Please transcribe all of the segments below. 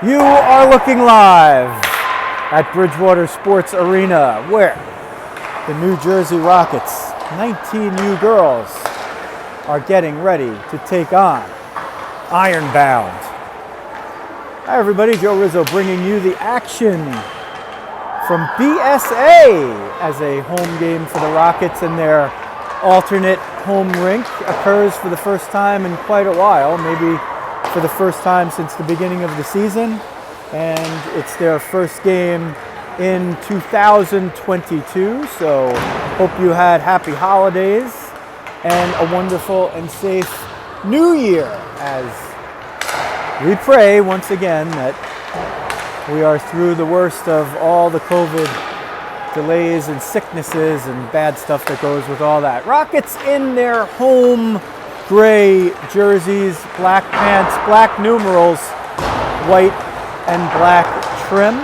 You are looking live at Bridgewater Sports Arena, where the New Jersey Rockets, 19U girls, are getting ready to take on Ironbound. Hi everybody, Joe Rizzo bringing you the action from BSA as a home game for the Rockets, and their alternate home rink occurs for the first time in quite a while, maybe for the first time since the beginning of the season, and it's their first game in 2022, so hope you had happy holidays and a wonderful and safe new year, as we pray once again that we are through the worst of all the COVID delays and sicknesses and bad stuff that goes with all that. Rockets in their home gray jerseys, black pants, black numerals, white and black trim.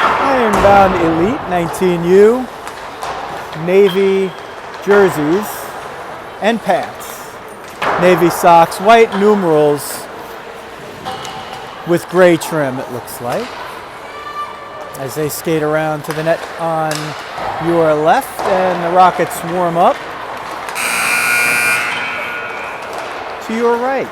Ironbound Elite 19U, navy jerseys and pants, navy socks, white numerals with gray trim, it looks like, as they skate around to the net on your left, and the Rockets warm up to your right.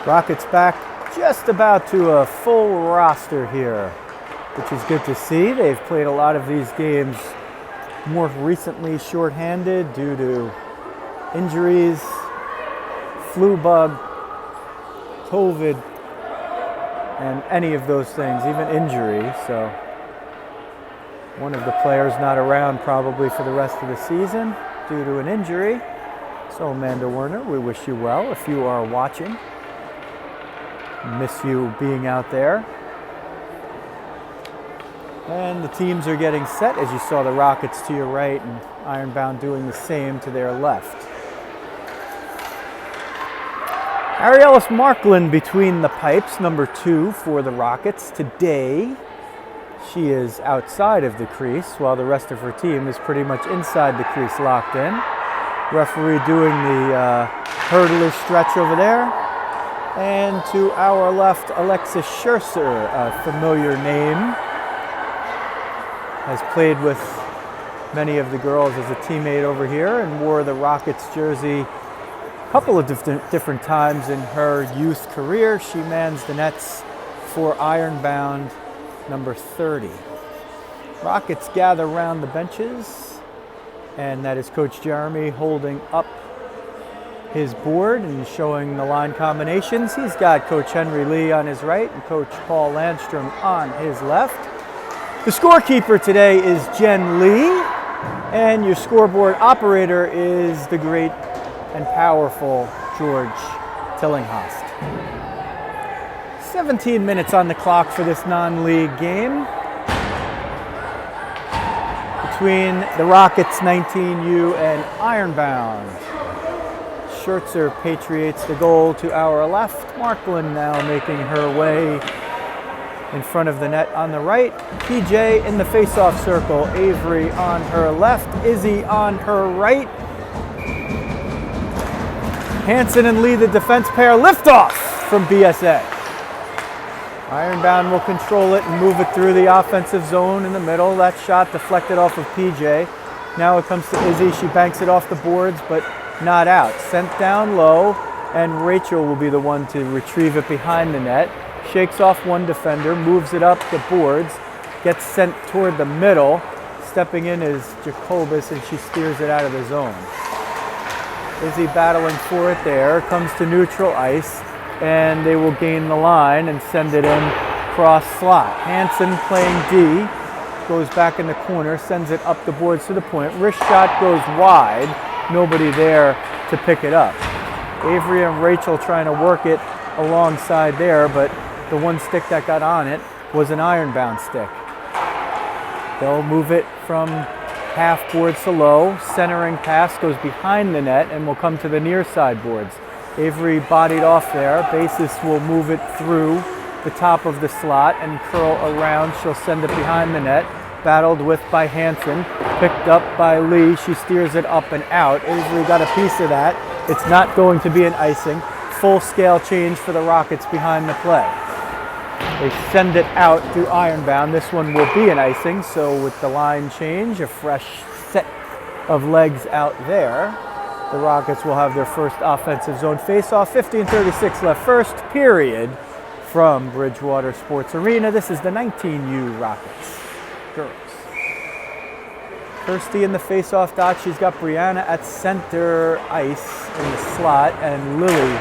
Rockets back just about to a full roster here, which is good to see. They've played a lot of these games more recently shorthanded due to injuries, flu bug, COVID, and any of those things, even injury. So one of the players not around probably for the rest of the season due to an injury. So Amanda Werner, we wish you well if you are watching. Miss you being out there. And the teams are getting set, as you saw the Rockets to your right and Ironbound doing the same to their left. Ariellis Markland between the pipes, number 2 for the Rockets. Today, she is outside of the crease while the rest of her team is pretty much inside the crease, locked in. Referee doing the hurdler stretch over there. And to our left, Alexis Scherzer, a familiar name, has played with many of the girls as a teammate over here and wore the Rockets jersey a couple of different times in her youth career. She mans the nets for Ironbound, number 30. Rockets gather around the benches, and that is Coach Jeremy holding up his board and showing the line combinations. He's got Coach Henry Lee on his right and Coach Paul Landstrom on his left. The scorekeeper today is Jen Lee, and your scoreboard operator is the great and powerful George Tillinghast. 17 minutes on the clock for this non-league game between the Rockets 19U and Ironbound. Scherzer patriates the goal to our left. Markland now making her way in front of the net on the right. PJ in the face-off circle. Avery on her left. Izzy on her right. Hansen and Lee, the defense pair, liftoff from BSA. Ironbound will control it and move it through the offensive zone in the middle. That shot deflected off of PJ. Now it comes to Izzy. She banks it off the boards, but not out. Sent down low, and Rachel will be the one to retrieve it behind the net. Shakes off one defender, moves it up the boards, gets sent toward the middle. Stepping in is Jacobus, and she steers it out of the zone. Izzy battling for it there, comes to neutral ice, and they will gain the line and send it in cross slot. Hansen playing D, goes back in the corner, sends it up the boards to the point. Wrist shot goes wide. Nobody there to pick it up. Avery and Rachel trying to work it alongside there, but the one stick that got on it was an Ironbound stick. They'll move it from half boards to low. Centering pass goes behind the net and will come to the near side boards. Avery bodied off there. Basis will move it through the top of the slot and curl around. She'll send it behind the net. Battled with by Hansen, picked up by Lee. She steers it up and out. Avery got a piece of that. It's not going to be an icing. Full scale change for the Rockets behind the play. They send it out through Ironbound. This one will be an icing, so with the line change, a fresh set of legs out there, the Rockets will have their first offensive zone face-off. 15:36 left, first period from Bridgewater Sports Arena. This is the 19U Rockets girls. Kirsty in the face-off dot. She's got Brianna at center ice in the slot and Lily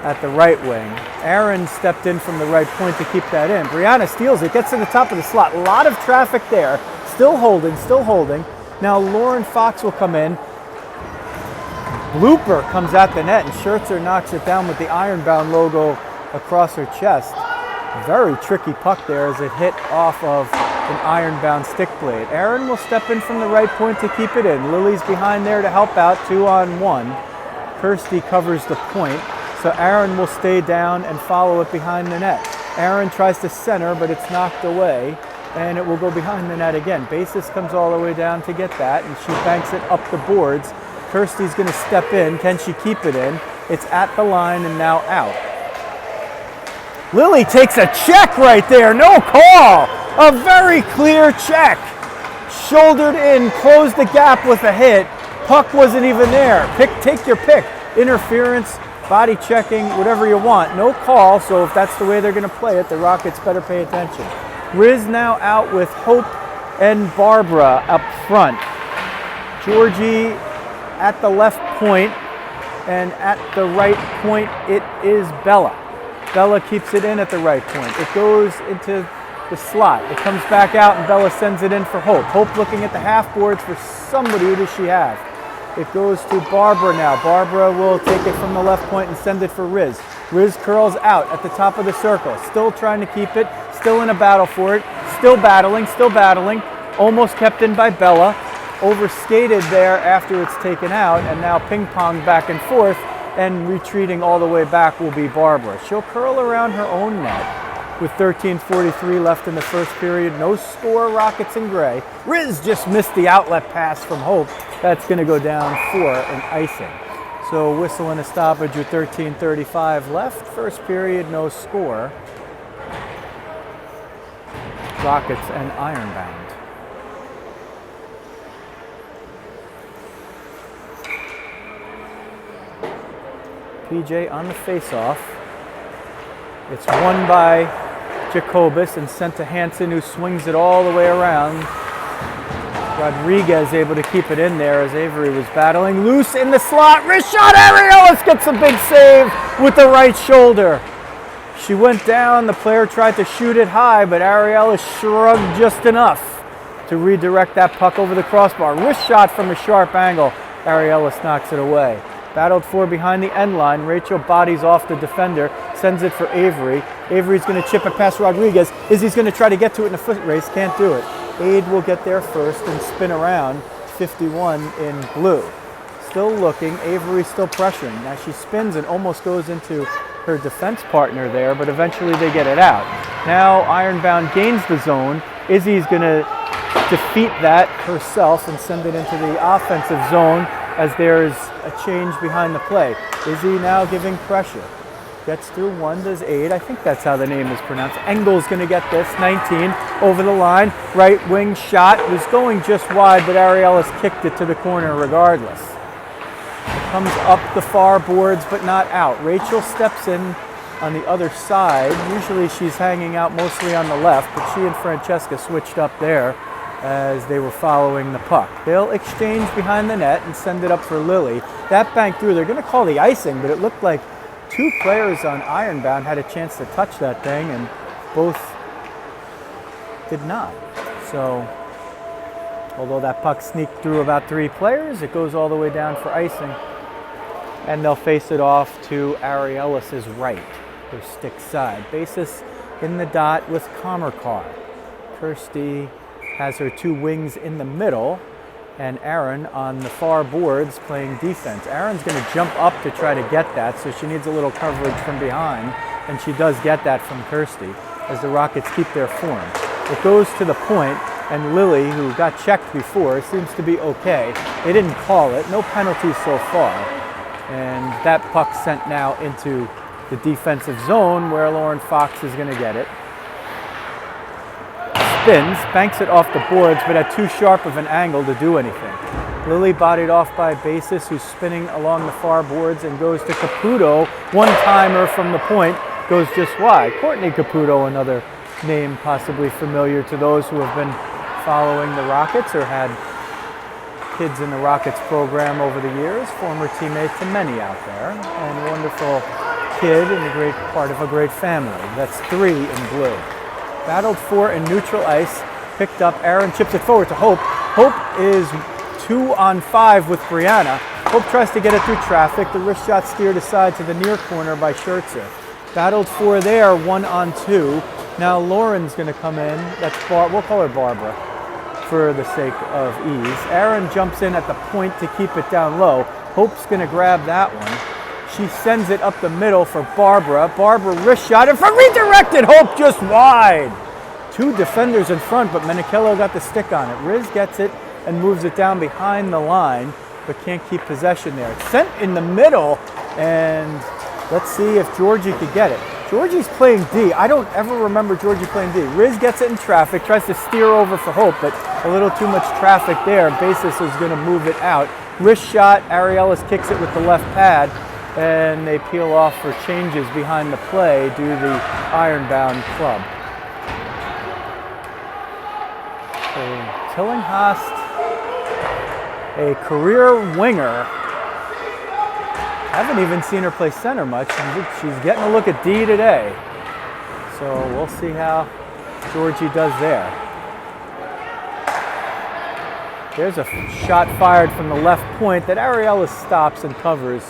at the right wing. Aaron stepped in from the right point to keep that in. Brianna steals it, gets to the top of the slot. A lot of traffic there. Still holding, still holding. Now Lauren Fox will come in. Blooper comes at the net and Schertzer knocks it down with the Ironbound logo across her chest. Very tricky puck there as it hit off of an Ironbound stick blade. Aaron will step in from the right point to keep it in. Lily's behind there to help out, 2-on-1. Kirsty covers the point, so Aaron will stay down and follow it behind the net. Aaron tries to center, but it's knocked away, and it will go behind the net again. Basis comes all the way down to get that, and she banks it up the boards. Kirsty's going to step in. Can she keep it in? It's at the line and now out. Lily takes a check right there. No call. A very clear check. Shouldered in, closed the gap with a hit. Puck wasn't even there. Take your pick. Interference, body checking, whatever you want. No call, so if that's the way they're going to play it, the Rockets better pay attention. Riz now out with Hope and Barbara up front. Georgie at the left point, and at the right point it is Bella. Bella keeps it in at the right point. It goes into the slot. It comes back out and Bella sends it in for Hope. Hope looking at the half boards for somebody. Who does she have? It goes to Barbara now. Barbara will take it from the left point and send it for Riz. Riz curls out at the top of the circle. Still trying to keep it. Still in a battle for it. Still battling. Almost kept in by Bella. Overskated there after it's taken out, and now ping-pong back and forth, and retreating all the way back will be Barbara. She'll curl around her own net with 13:43 left in the first period. No score, Rockets in gray. Riz just missed the outlet pass from Hope. That's going to go down for an icing. So whistle and a stoppage with 13:35 left. First period, no score. Rockets and Ironbound. PJ on the face-off. It's won by Jacobus and sent to Hansen, who swings it all the way around. Rodriguez able to keep it in there as Avery was battling. Loose in the slot. Wrist shot. Ariellis gets a big save with the right shoulder. She went down. The player tried to shoot it high, but Ariellis shrugged just enough to redirect that puck over the crossbar. Wrist shot from a sharp angle. Ariellis knocks it away. Battled for behind the end line. Rachel bodies off the defender, sends it for Avery. Avery's going to chip it past Rodriguez. Izzy's going to try to get to it in a foot race. Can't do it. Aid will get there first and spin around. 51 in blue. Still looking. Avery still pressuring. Now she spins and almost goes into her defense partner there, but eventually they get it out. Now Ironbound gains the zone. Izzy's going to defeat that herself and send it into the offensive zone as there's a change behind the play. Izzy now giving pressure. Gets through one, does Aid. I think that's how the name is pronounced. Engel's going to get this, 19, over the line. Right wing shot was going just wide, but Ariellis kicked it to the corner regardless. Comes up the far boards, but not out. Rachel steps in on the other side. Usually she's hanging out mostly on the left, but she and Francesca switched up there as they were following the puck. They'll exchange behind the net and send it up for Lily. That banked through. They're going to call the icing, but it looked like two players on Ironbound had a chance to touch that thing, and both did not. So, although that puck sneaked through about three players, it goes all the way down for icing. And they'll face it off to Ariellis' right, her stick side. Basis in the dot with Comercar. Kirsty has her two wings in the middle, and Aaron on the far boards playing defense. Aaron's going to jump up to try to get that, so she needs a little coverage from behind. and she does get that from Kirsty as the Rockets keep their form. It goes to the point, and Lily, who got checked before, seems to be okay. They didn't call it, no penalties so far, and that puck sent now into the defensive zone where Lauren Fox is going to get it. Spins, banks it off the boards, but at too sharp of an angle to do anything. Lily bodied off by Basis, who's spinning along the far boards and goes to Caputo. One-timer from the point, goes just wide. Courtney Caputo, another name possibly familiar to those who have been following the Rockets or had kids in the Rockets program over the years. Former teammate to many out there, and a wonderful kid and a great part of a great family. That's 3 in blue. Battled for in neutral ice, picked up. Aaron chips it forward to Hope. Hope is 2-on-5 with Brianna. Hope tries to get it through traffic. The wrist shot steered aside to the near corner by Schertzer. Battled for there, 1-on-2. Now Lauren's going to come in. That's we'll call her Barbara for the sake of ease. Aaron jumps in at the point to keep it down low. Hope's going to grab that one. She sends it up the middle for Barbara. Barbara wrist shot and from redirected. Hope just wide. 2 defenders in front, but Menichello got the stick on it. Riz gets it and moves it down behind the line, but can't keep possession there. It's sent in the middle, and let's see if Georgie could get it. Georgie's playing D. I don't ever remember Georgie playing D. Riz gets it in traffic, tries to steer over for Hope, but a little too much traffic there. Basis is going to move it out. Wrist shot, Ariellis kicks it with the left pad, and they peel off for changes behind the play due to the Ironbound club. So Tillinghast, a career winger. Haven't even seen her play center much. She's getting a look at D today. So we'll see how Georgie does there. There's a shot fired from the left point that Ariella stops and covers.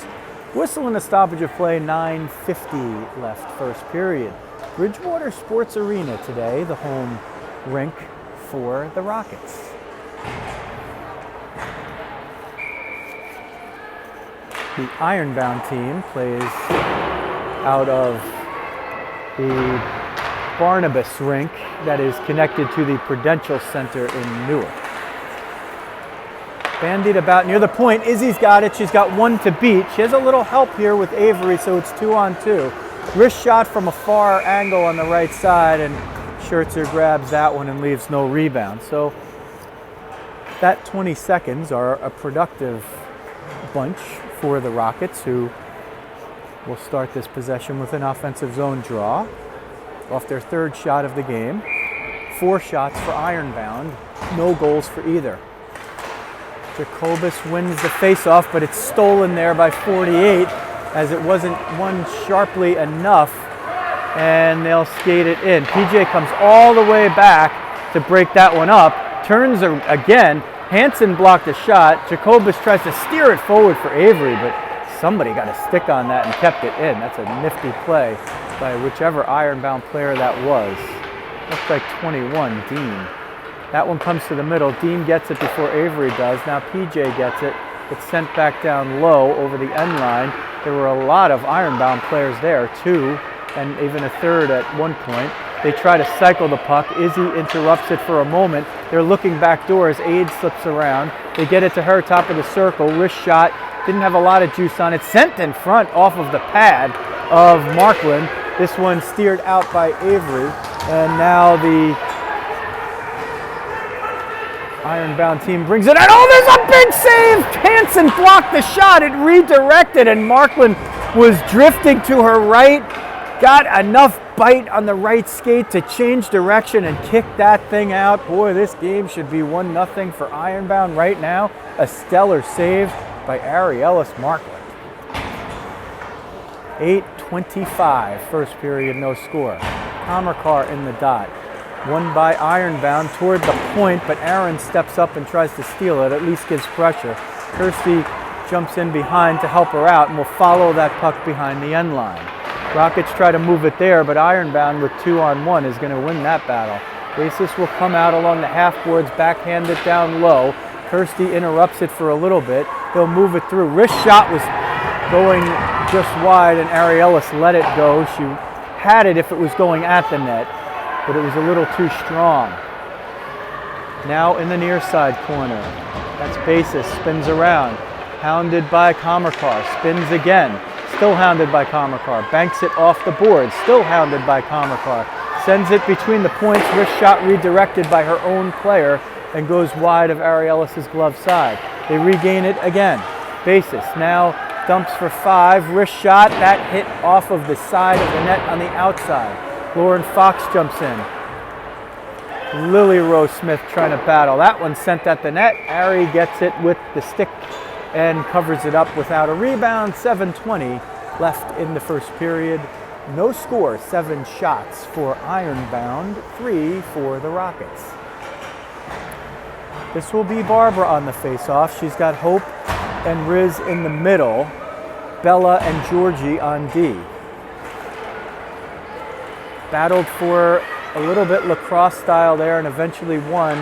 Whistle and a stoppage of play, 9:50 left first period. Bridgewater Sports Arena today, the home rink for the Rockets. The Ironbound team plays out of the Barnabas rink that is connected to the Prudential Center in Newark. Bandied about near the point. Izzy's got it. She's got 1 to beat. She has a little help here with Avery, so it's 2-on-2. Wrist shot from a far angle on the right side, and Schertzer grabs that one and leaves no rebound. So that 20 seconds are a productive bunch for the Rockets, who will start this possession with an offensive zone draw off their 3rd shot of the game. 4 shots for Ironbound, no goals for either. Jacobus wins the faceoff, but it's stolen there by 48 as it wasn't won sharply enough, and they'll skate it in. PJ comes all the way back to break that one up, turns again. Hansen blocked a shot. Jacobus tries to steer it forward for Avery, but somebody got a stick on that and kept it in. That's a nifty play by whichever Ironbound player that was. Looks like 21, Dean. That one comes to the middle. Dean gets it before Avery does. Now PJ gets it. It's sent back down low over the end line. There were a lot of Ironbound players there, 2, and even a 3rd at one point. They try to cycle the puck. Izzy interrupts it for a moment. They're looking back doors. Aide slips around. They get it to her, top of the circle. Wrist shot. Didn't have a lot of juice on it. Sent in front off of the pad of Markland. This one steered out by Avery. And now the Ironbound team brings it out. Oh, there's a big save! Hansen blocked the shot. It redirected, and Markland was drifting to her right. Got enough bite on the right skate to change direction and kick that thing out. Boy, this game should be 1-0 for Ironbound right now. A stellar save by Ariellis Markland. 8:25, first period, no score. Comercar in the dot. Won by Ironbound toward the point, but Aaron steps up and tries to steal it, at least gives pressure. Kirsty jumps in behind to help her out and will follow that puck behind the end line. Rockets try to move it there, but Ironbound with 2-on-1 is going to win that battle. Basis will come out along the half boards, backhand it down low. Kirsty interrupts it for a little bit. They'll move it through. Wrist shot was going just wide, and Ariellis let it go. She had it if it was going at the net, but it was a little too strong. Now in the near side corner. That's Basis, spins around. Hounded by Kamarkar, spins again. Still hounded by Kamarkar. Banks it off the board, still hounded by Kamarkar. Sends it between the points, wrist shot redirected by her own player and goes wide of Ariellis' glove side. They regain it again. Basis now dumps for 5, wrist shot, that hit off of the side of the net on the outside. Lauren Fox jumps in. Lily Rose Smith trying to battle. That one sent at the net. Ari gets it with the stick and covers it up without a rebound. 7:20 left in the first period. No score, 7 shots for Ironbound, 3 for the Rockets. This will be Barbara on the face-off. She's got Hope and Riz in the middle, Bella and Georgie on D. Battled for a little bit lacrosse style there and eventually won.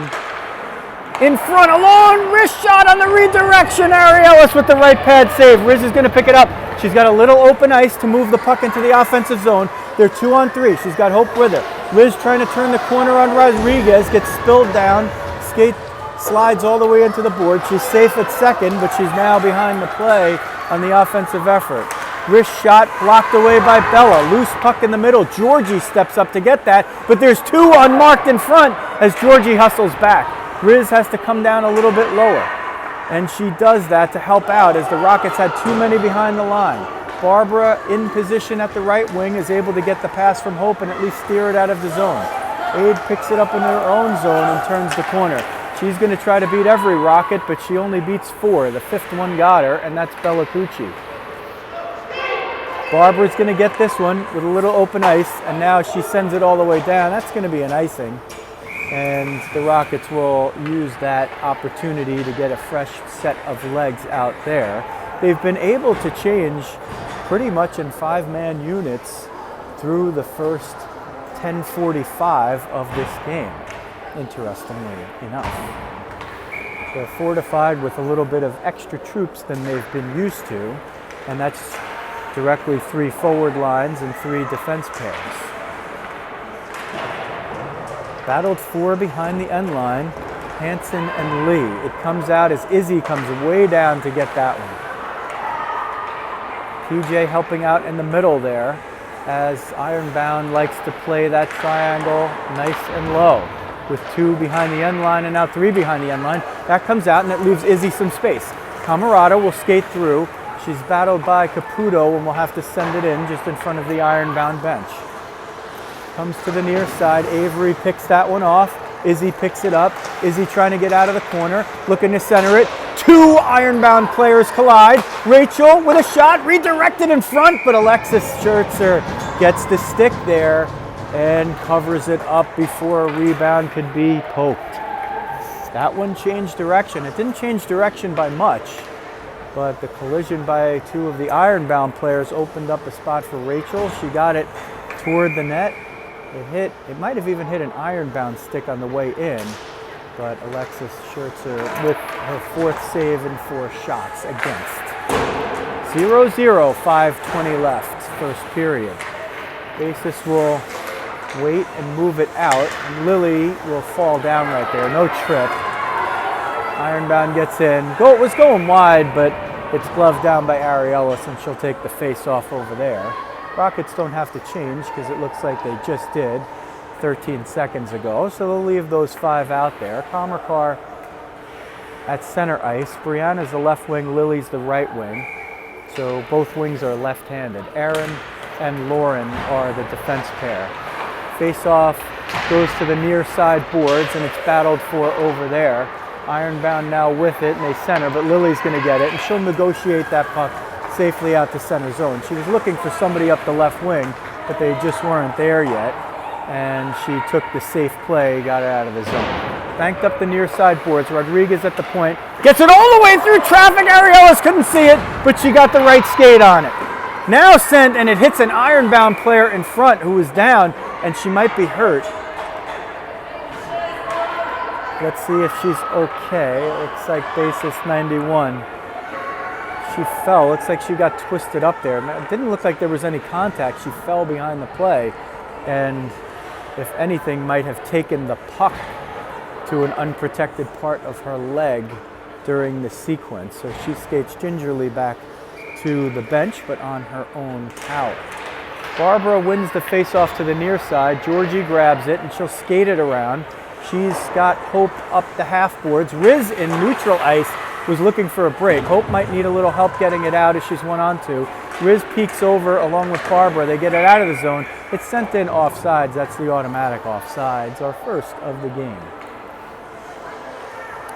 In front, a long wrist shot on the redirection. Ariellis with the right pad save. Riz is going to pick it up. She's got a little open ice to move the puck into the offensive zone. They're 2-on-3. She's got Hope with her. Riz trying to turn the corner on Rodriguez, gets spilled down. Skate slides all the way into the board. She's safe at second, but she's now behind the play on the offensive effort. Wrist shot blocked away by Bella. Loose puck in the middle. Georgie steps up to get that, but there's 2 unmarked in front as Georgie hustles back. Riz has to come down a little bit lower, and she does that to help out as the Rockets had too many behind the line. Barbara in position at the right wing is able to get the pass from Hope and at least steer it out of the zone. Aid picks it up in her own zone and turns the corner. She's going to try to beat every Rocket, but she only beats 4. The 5th one got her, and that's Bella Cucci. Barbara's going to get this one with a little open ice, and now she sends it all the way down. That's going to be an icing, and the Rockets will use that opportunity to get a fresh set of legs out there. They've been able to change pretty much in 5-man units through the first 10:45 of this game, interestingly enough. They're fortified with a little bit of extra troops than they've been used to, and that's directly 3 forward lines and 3 defense pairs. Battled for behind the end line, Hanson and Lee. It comes out as Izzy comes way down to get that one. PJ helping out in the middle there as Ironbound likes to play that triangle nice and low with 2 behind the end line and now 3 behind the end line. That comes out and it leaves Izzy some space. Camarada will skate through. She's battled by Caputo and will have to send it in just in front of the Ironbound bench. Comes to the near side. Avery picks that one off. Izzy picks it up. Izzy trying to get out of the corner, looking to center it. 2 Ironbound players collide. Rachel with a shot, redirected in front, but Alexis Schertzer gets the stick there and covers it up before a rebound could be poked. That one changed direction. It didn't change direction by much, but the collision by 2 of the Ironbound players opened up a spot for Rachel. She got it toward the net. It might have even hit an Ironbound stick on the way in, but Alexis Schertzer with her 4th save and 4 shots against. 0-0, 5:20 left, first period. Basis will wait and move it out, and Lily will fall down right there, no trip. Ironbound gets in. It was going wide, but it's gloved down by Ariellis, and she'll take the face-off over there. Rockets don't have to change because it looks like they just did 13 seconds ago, so they'll leave those 5 out there. Kamarkar at center ice. Brianna's the left wing, Lily's the right wing, so both wings are left-handed. Aaron and Lauren are the defense pair. Face-off goes to the near side boards, and it's battled for over there. Ironbound now with it, and they center, but Lily's going to get it, and she'll negotiate that puck safely out to center zone. She was looking for somebody up the left wing, but they just weren't there yet, and she took the safe play, got it out of the zone. Banked up the near side boards. Rodriguez at the point, gets it all the way through traffic. Ariellis couldn't see it, but she got the right skate on it. Now sent, and it hits an Ironbound player in front who was down, and she might be hurt. Let's see if she's okay. It looks like basis 91. She fell. Looks like she got twisted up there. It didn't look like there was any contact. She fell behind the play, and if anything, might have taken the puck to an unprotected part of her leg during the sequence. So she skates gingerly back to the bench, but on her own power. Barbara wins the face-off to the near side. Georgie grabs it, and she'll skate it around. She's got Hope up the half boards. Riz in neutral ice was looking for a break. Hope might need a little help getting it out as she's 1-on-2. Riz peeks over along with Barbara. They get it out of the zone. It's sent in offsides. That's the automatic offsides, our first of the game.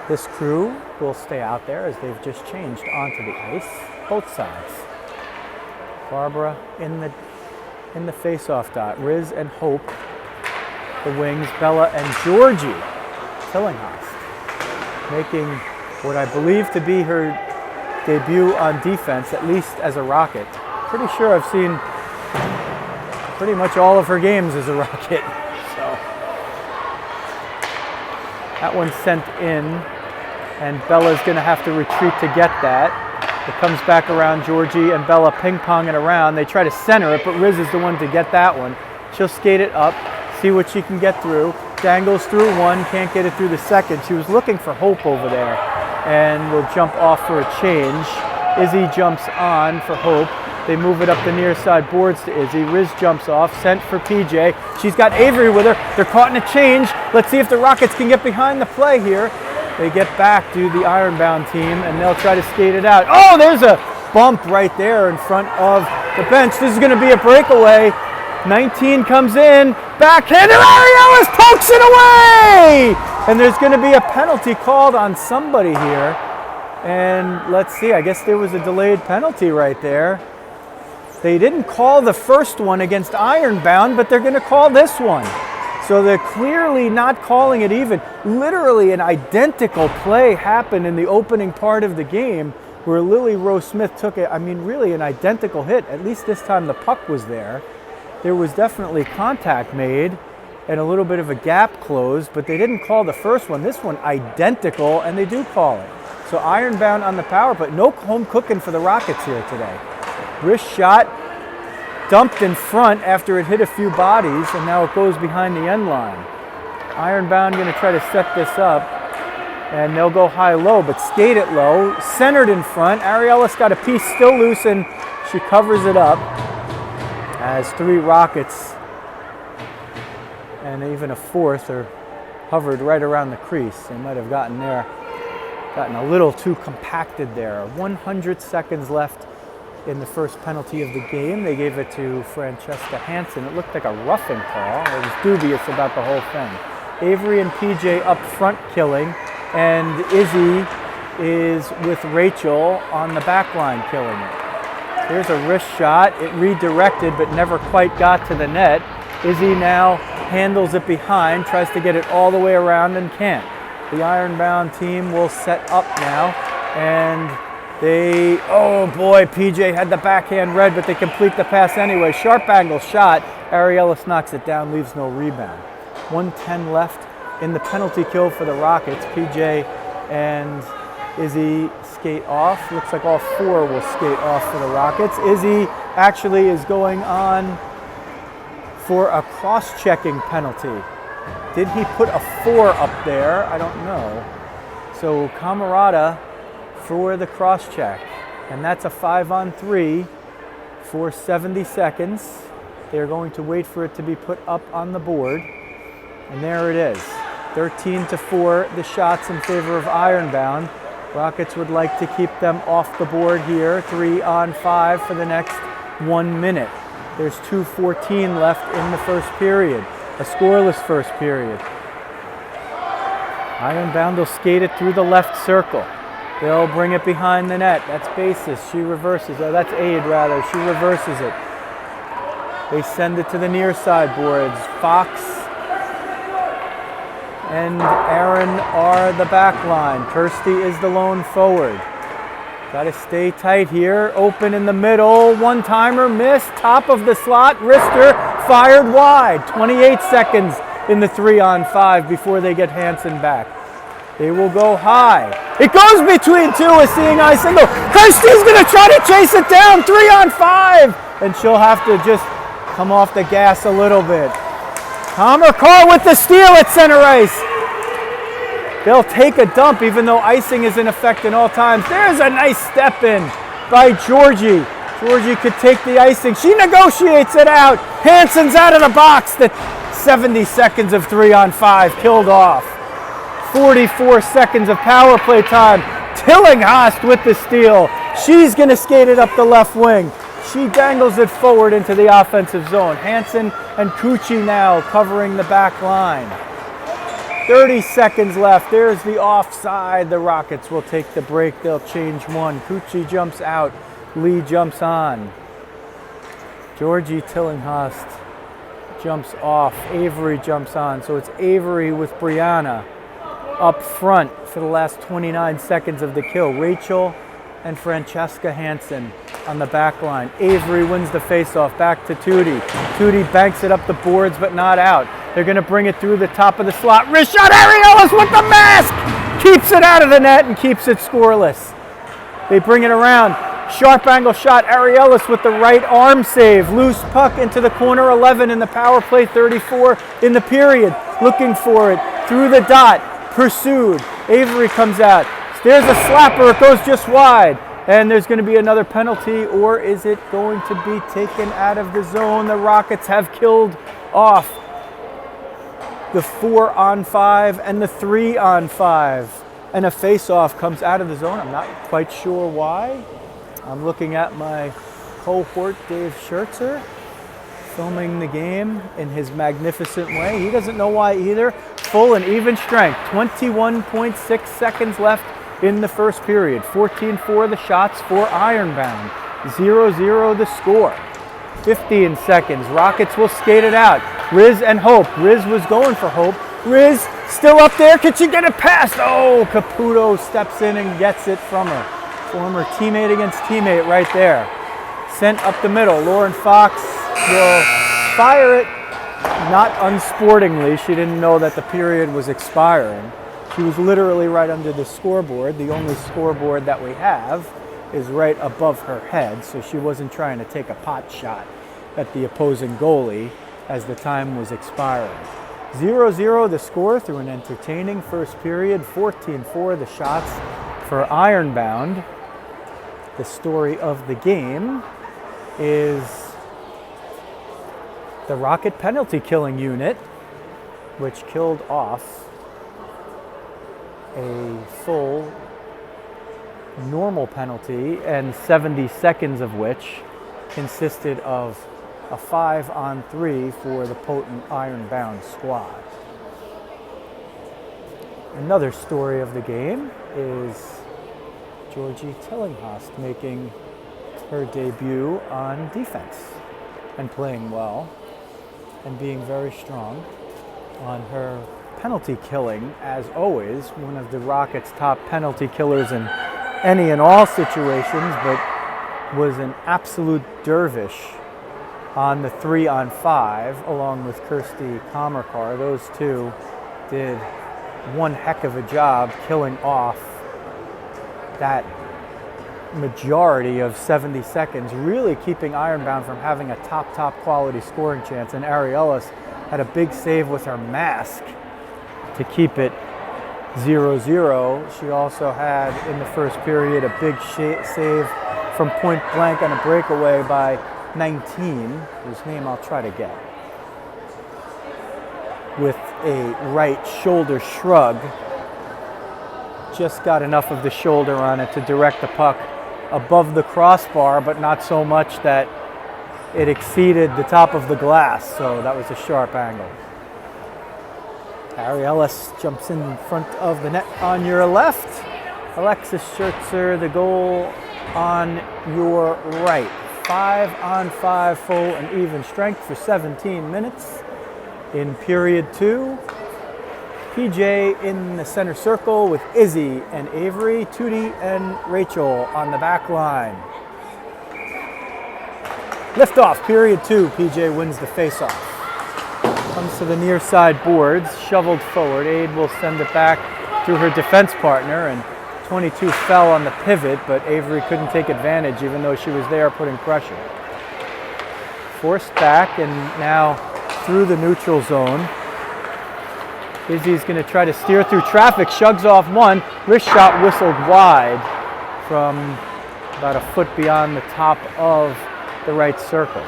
This crew will stay out there as they've just changed onto the ice, both sides. Barbara in the face-off dot. Riz and Hope, the wings. Bella and Georgie Tillinghast making what I believe to be her debut on defense, at least as a Rocket. Pretty sure I've seen pretty much all of her games as a Rocket. So that one's sent in, and Bella's going to have to retreat to get that. It comes back around Georgie and Bella ping-ponging around. They try to center it, but Riz is the one to get that one. She'll skate it up, see what she can get through. Dangles through one, can't get it through the second. She was looking for Hope over there, and will jump off for a change. Izzy jumps on for Hope. They move it up the near side boards to Izzy. Riz jumps off, sent for PJ. She's got Avery with her. They're caught in a change. Let's see if the Rockets can get behind the play here. They get back to the Ironbound team, and they'll try to skate it out. Oh, there's a bump right there in front of the bench. This is going to be a breakaway. 19 comes in. Backhander, Ariellis pokes it away! And there's going to be a penalty called on somebody here. And let's see, I guess there was a delayed penalty right there. They didn't call the first one against Ironbound, but they're going to call this one. So they're clearly not calling it even. Literally an identical play happened in the opening part of the game where Lily Rose Smith took it. I mean, really an identical hit. At least this time the puck was there. There was definitely contact made and a little bit of a gap closed, but they didn't call the first one. This one identical, and they do call it. So Ironbound on the power, but no home cooking for the Rockets here today. Wrist shot, dumped in front after it hit a few bodies, and now it goes behind the end line. Ironbound going to try to set this up, and they'll go high-low, but skate it low. Centered in front. Ariellis got a piece still loose, and she covers it up as three Rockets and even a fourth are hovered right around the crease. They might have gotten a little too compacted there. 100 seconds left in the first penalty of the game. They gave it to Francesca Hansen. It looked like a roughing call. I was dubious about the whole thing. Avery and PJ up front killing, and Izzy is with Rachel on the back line killing it. Here's a wrist shot. It redirected but never quite got to the net. Izzy now handles it behind, tries to get it all the way around and can't. The Ironbound team will set up now, and oh boy, PJ had the backhand red, but they complete the pass anyway. Sharp angle shot. Ariellis knocks it down, leaves no rebound. 1:10 left in the penalty kill for the Rockets. PJ and Izzy skate off. Looks like all four will skate off for the Rockets. Izzy actually is going on for a cross-checking penalty. Did he put a 4 up there? I don't know. So Camarada for the cross-check. And that's a 5-on-3 for 70 seconds. They're going to wait for it to be put up on the board. And there it is. 13-4, the shots in favor of Ironbound. Rockets would like to keep them off the board here. 3-on-5 for the next 1 minute. There's 2:14 left in the first period. A scoreless first period. Ironbound will skate it through the left circle. They'll bring it behind the net. That's basis. She reverses. Oh, that's aid, rather. She reverses it. They send it to the near side boards. Fox and Aaron are the back line. Kirsty is the lone forward. Got to stay tight here. Open in the middle. One-timer missed. Top of the slot. Wrister fired wide. 28 seconds in the 3-on-5 before they get Hansen back. They will go high. It goes between two, a seeing eye single. Kirsty's going to try to chase it down, 3-on-5. And she'll have to just come off the gas a little bit. Palmer Carr with the steal at center ice. They'll take a dump even though icing is in effect in all times. There's a nice step in by Georgie. Georgie could take the icing. She negotiates it out. Hansen's out of the box. The 70 seconds of 3-on-5 killed off. 44 seconds of power play time. Tillinghast with the steal. She's going to skate it up the left wing. She dangles it forward into the offensive zone. Hansen and Cucci now covering the back line. 30 seconds left. There's the offside. The Rockets will take the break. They'll change one. Cucci jumps out. Lee jumps on. Georgie Tillinghast jumps off. Avery jumps on. So it's Avery with Brianna up front for the last 29 seconds of the kill. Rachel and Francesca Hansen on the back line. Avery wins the faceoff. Back to Tootie. Tootie banks it up the boards, but not out. They're going to bring it through the top of the slot. Wrist shot. Arielis with the mask! Keeps it out of the net and keeps it scoreless. They bring it around. Sharp angle shot. Arielis with the right arm save. Loose puck into the corner 11 in the power play. 34 in the period. Looking for it. Through the dot. Pursued. Avery comes out. There's a slapper. It goes just wide. And there's going to be another penalty, or is it going to be taken out of the zone? The Rockets have killed off the 4-on-5 and the 3-on-5. And a face-off comes out of the zone. I'm not quite sure why. I'm looking at my cohort, Dave Schertzer, filming the game in his magnificent way. He doesn't know why either. Full and even strength. 21.6 seconds left in the first period. 14-4 the shots for Ironbound. 0-0 the score. 15 seconds. Rockets will skate it out. Riz and Hope. Riz was going for Hope. Riz still up there. Can she get it past? Oh, Caputo steps in and gets it from her. Former teammate against teammate right there. Sent up the middle. Lauren Fox will fire it. Not unsportingly. She didn't know that the period was expiring. She was literally right under the scoreboard. The only scoreboard that we have is right above her head, so she wasn't trying to take a pot shot at the opposing goalie as the time was expiring. 0-0 the score through an entertaining first period. 14-4 the shots for Ironbound. The story of the game is the Rocket penalty killing unit, which killed off a full normal penalty, and 70 seconds of which consisted of a 5-on-3 for the potent Ironbound squad. Another story of the game is Georgie Tillinghast making her debut on defense and playing well and being very strong on her penalty killing. As always, one of the Rockets' top penalty killers in any and all situations, but was an absolute dervish on the 3-on-5 along with Kirsty Kamerkar. Those two did one heck of a job killing off that majority of 70 seconds, really keeping Ironbound from having a top quality scoring chance. And Arielis had a big save with her mask to keep it 0-0. She also had in the first period a big save from point blank on a breakaway by 19, whose name I'll try to get, with a right shoulder shrug. Just got enough of the shoulder on it to direct the puck above the crossbar, but not so much that it exceeded the top of the glass, so that was a sharp angle. Arielis jumps in front of the net on your left. Alexis Schertzer, the goal on your right. 5-on-5 full and even strength for 17 minutes in period 2. PJ in the center circle with Izzy and Avery, Tootie and Rachel on the back line. Liftoff, period 2. PJ wins the faceoff. Comes to the near side boards, shoveled forward. Aid will send it back through her defense partner, and 22 fell on the pivot, but Avery couldn't take advantage even though she was there putting pressure. Forced back and now through the neutral zone. Izzy's going to try to steer through traffic, shugs off one, wrist shot whistled wide from about a foot beyond the top of the right circle.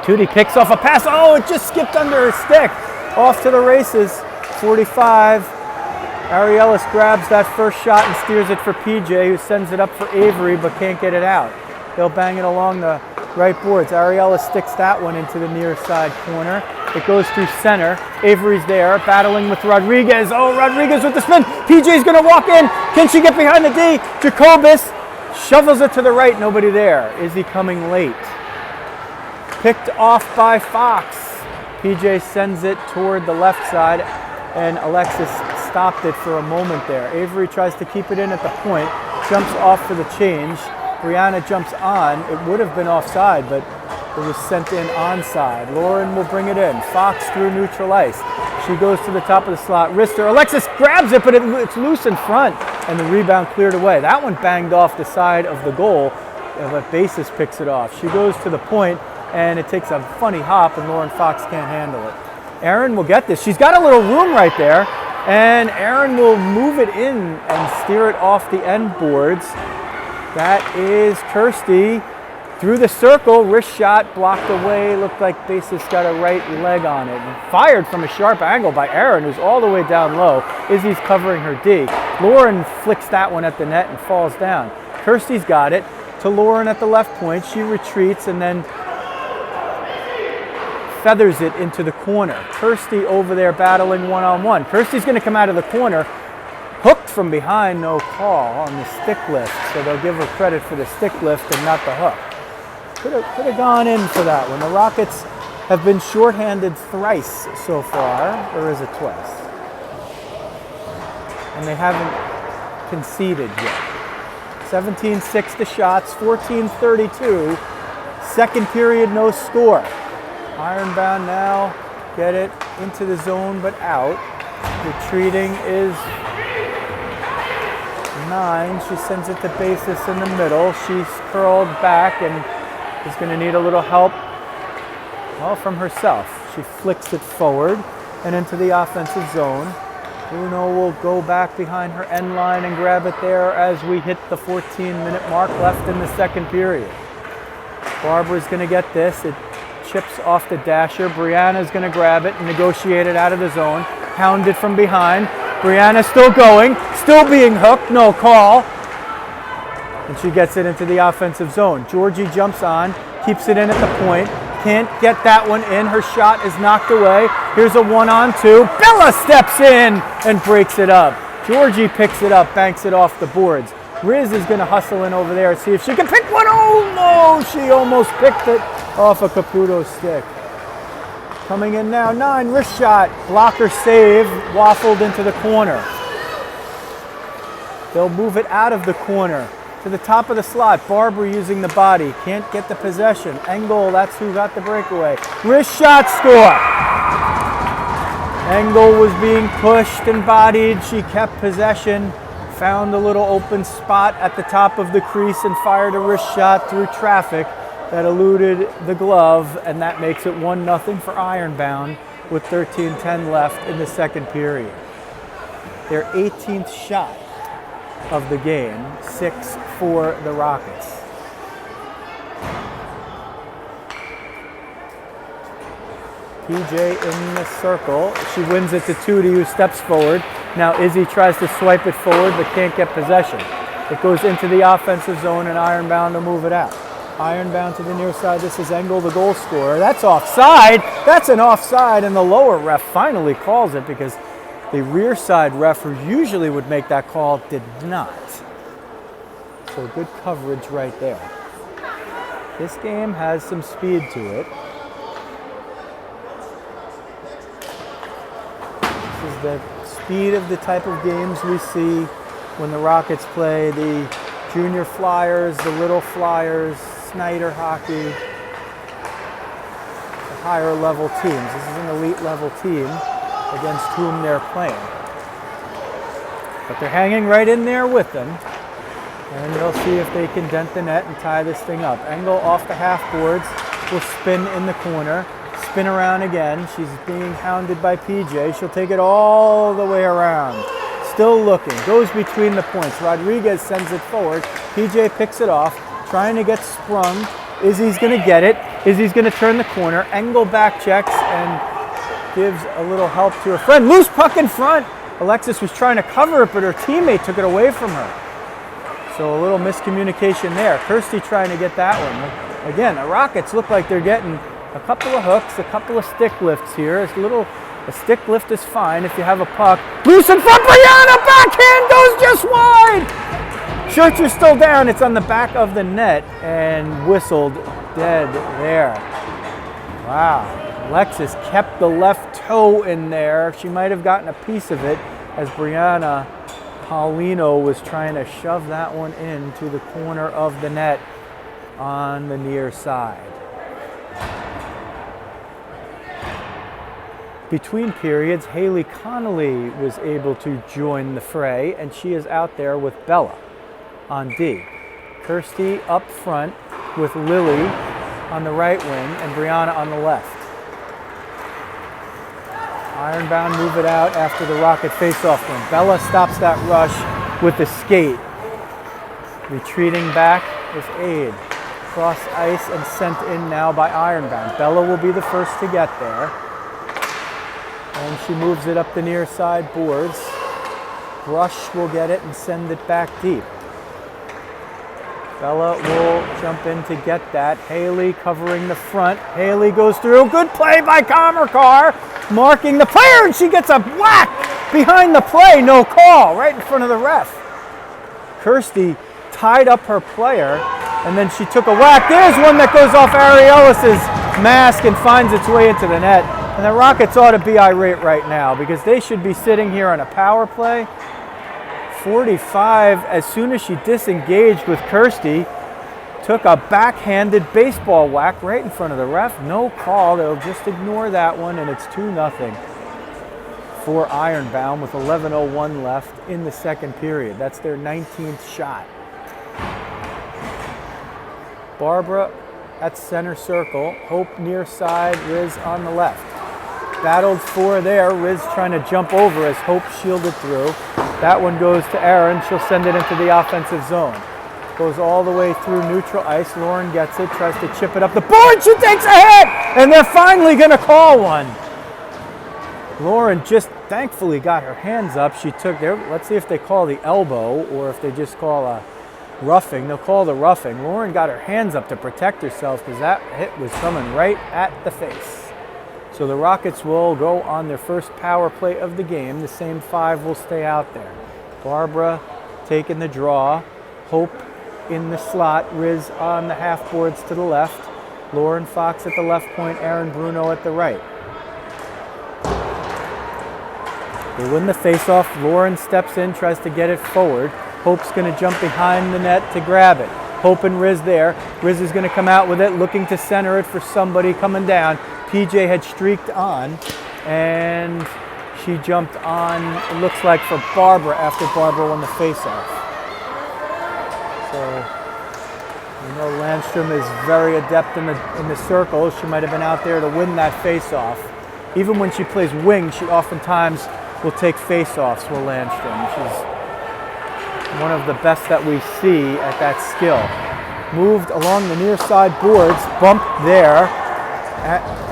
Tootie picks off a pass, oh, it just skipped under her stick. Off to the races, 45. Arielis grabs that first shot and steers it for PJ, who sends it up for Avery but can't get it out. They'll bang it along the right boards. Arielis sticks that one into the near side corner. It goes through center. Avery's there, battling with Rodriguez. Oh, Rodriguez with the spin. PJ's going to walk in. Can she get behind the D? Jacobus shovels it to the right. Nobody there. Izzy coming late. Picked off by Fox. PJ sends it toward the left side, and Alexis stopped it for a moment there. Avery tries to keep it in at the point, jumps off for the change. Brianna jumps on. It would have been offside, but it was sent in onside. Lauren will bring it in. Fox through neutral ice. She goes to the top of the slot. Wrister. Alexis grabs it, but it's loose in front, and the rebound cleared away. That one banged off the side of the goal, but Basis picks it off. She goes to the point, and it takes a funny hop, and Lauren Fox can't handle it. Erin will get this. She's got a little room right there, and Erin will move it in and steer it off the end boards. That is Kirsty through the circle, wrist shot blocked away. Looked like Basis got a right leg on it. And fired from a sharp angle by Erin, who's all the way down low. Izzy's covering her D. Lauren flicks that one at the net and falls down. Kirsty's got it to Lauren at the left point. She retreats and then feathers it into the corner. Kirsty over there battling one-on-one. Kirsty's going to come out of the corner. Hooked from behind, no call on the stick lift. So they'll give her credit for the stick lift and not the hook. Could have gone in for that one. The Rockets have been shorthanded thrice so far, or is it twice? And they haven't conceded yet. 17-6 the shots, 14-32. Second period, no score. Ironbound now get it into the zone but out. Retreating is 9. She sends it to Basis in the middle. She's curled back and is going to need a little help, well, from herself. She flicks it forward and into the offensive zone. Bruno will go back behind her end line and grab it there as we hit the 14-minute mark left in the second period. Barbara's going to get this. It chips off the dasher. Brianna's going to grab it and negotiate it out of the zone. Hound it from behind. Brianna still going, still being hooked, no call. And she gets it into the offensive zone. Georgie jumps on, keeps it in at the point. Can't get that one in. Her shot is knocked away. Here's a 1-on-2. Bella steps in and breaks it up. Georgie picks it up, banks it off the boards. Riz is going to hustle in over there and see if she can pick one. Oh no, she almost picked it off a Caputo stick. Coming in now, 9, wrist shot. Blocker save, waffled into the corner. They'll move it out of the corner to the top of the slot. Barbara using the body. Can't get the possession. Engel, that's who got the breakaway. Wrist shot, score. Engel was being pushed and bodied. She kept possession. Found a little open spot at the top of the crease and fired a wrist shot through traffic that eluded the glove, and that makes it 1-0 for Ironbound with 13:10 left in the second period. Their 18th shot of the game, 6 for the Rockets. PJ in the circle. She wins it to Tootie, who steps forward. Now Izzy tries to swipe it forward but can't get possession. It goes into the offensive zone and Ironbound to move it out. Ironbound to the near side. This is Engel, the goal scorer. That's offside. That's an offside, and the lower ref finally calls it because the rear side ref, who usually would make that call, did not. So good coverage right there. This game has some speed to it. This is the speed of the type of games we see when the Rockets play the Junior Flyers, the Little Flyers, Snyder hockey, the higher level teams. This is an elite level team against whom they're playing. But they're hanging right in there with them. And they'll see if they can dent the net and tie this thing up. Engel off the half boards, will spin in the corner, spin around again. She's being hounded by PJ. She'll take it all the way around. Still looking, goes between the points. Rodriguez sends it forward. PJ picks it off, trying to get sprung. Izzy's gonna get it. Izzy's gonna turn the corner. Engel back checks and gives a little help to her friend. Loose puck in front. Alexis was trying to cover it, but her teammate took it away from her. So a little miscommunication there. Kirsty trying to get that one. Again, the Rockets look like they're getting a couple of hooks, a couple of stick lifts here. A stick lift is fine if you have a puck. Loose in front, Brianna, backhand goes just wide. Shirts are still down. It's on the back of the net and whistled dead there. Wow. Alexis kept the left toe in there. She might have gotten a piece of it as Brianna Paulino was trying to shove that one into the corner of the net on the near side. Between periods, Haley Connolly was able to join the fray, and she is out there with Bella on D. Kirsty up front with Lily on the right wing and Brianna on the left. Ironbound move it out after the Rocket face-off win. Bella stops that rush with the skate. Retreating back with aid. Cross ice and sent in now by Ironbound. Bella will be the first to get there. And she moves it up the near side boards. Brush will get it and send it back deep. Bella will jump in to get that. Haley covering the front. Haley goes through. Good play by Comercar, marking the player, and she gets a whack behind the play. No call, right in front of the ref. Kirsty tied up her player, and then she took a whack. There's one that goes off Arielis's mask and finds its way into the net. And the Rockets ought to be irate right now because they should be sitting here on a power play. 45, as soon as she disengaged with Kirsty, took a backhanded baseball whack right in front of the ref. No call. They'll just ignore that one, and it's 2-0 for Ironbound with 11:01 left in the second period. That's their 19th shot. Barbara at center circle. Hope near side. Riz on the left. Battled for there. Riz trying to jump over as Hope shielded through. That one goes to Erin. She'll send it into the offensive zone. Goes all the way through neutral ice. Lauren gets it, tries to chip it up the board. She takes a hit, and they're finally going to call one. Lauren just thankfully got her hands up. She took there. Let's see if they call the elbow or if they just call a roughing. They'll call the roughing. Lauren got her hands up to protect herself because that hit was coming right at the face. So the Rockets will go on their first power play of the game. The same 5 will stay out there. Barbara taking the draw. Hope in the slot. Riz on the half boards to the left. Lauren Fox at the left point. Erin Bruno at the right. They win the faceoff. Lauren steps in, tries to get it forward. Hope's going to jump behind the net to grab it. Hope and Riz there. Riz is going to come out with it, looking to center it for somebody coming down. PJ had streaked on, and she jumped on, it looks like, for Barbara after Barbara won the faceoff. So, you know, Landstrom is very adept in the circles. She might have been out there to win that faceoff. Even when she plays wing, she oftentimes will take faceoffs with Landstrom. She's one of the best that we see at that skill. Moved along the near side boards, bumped there.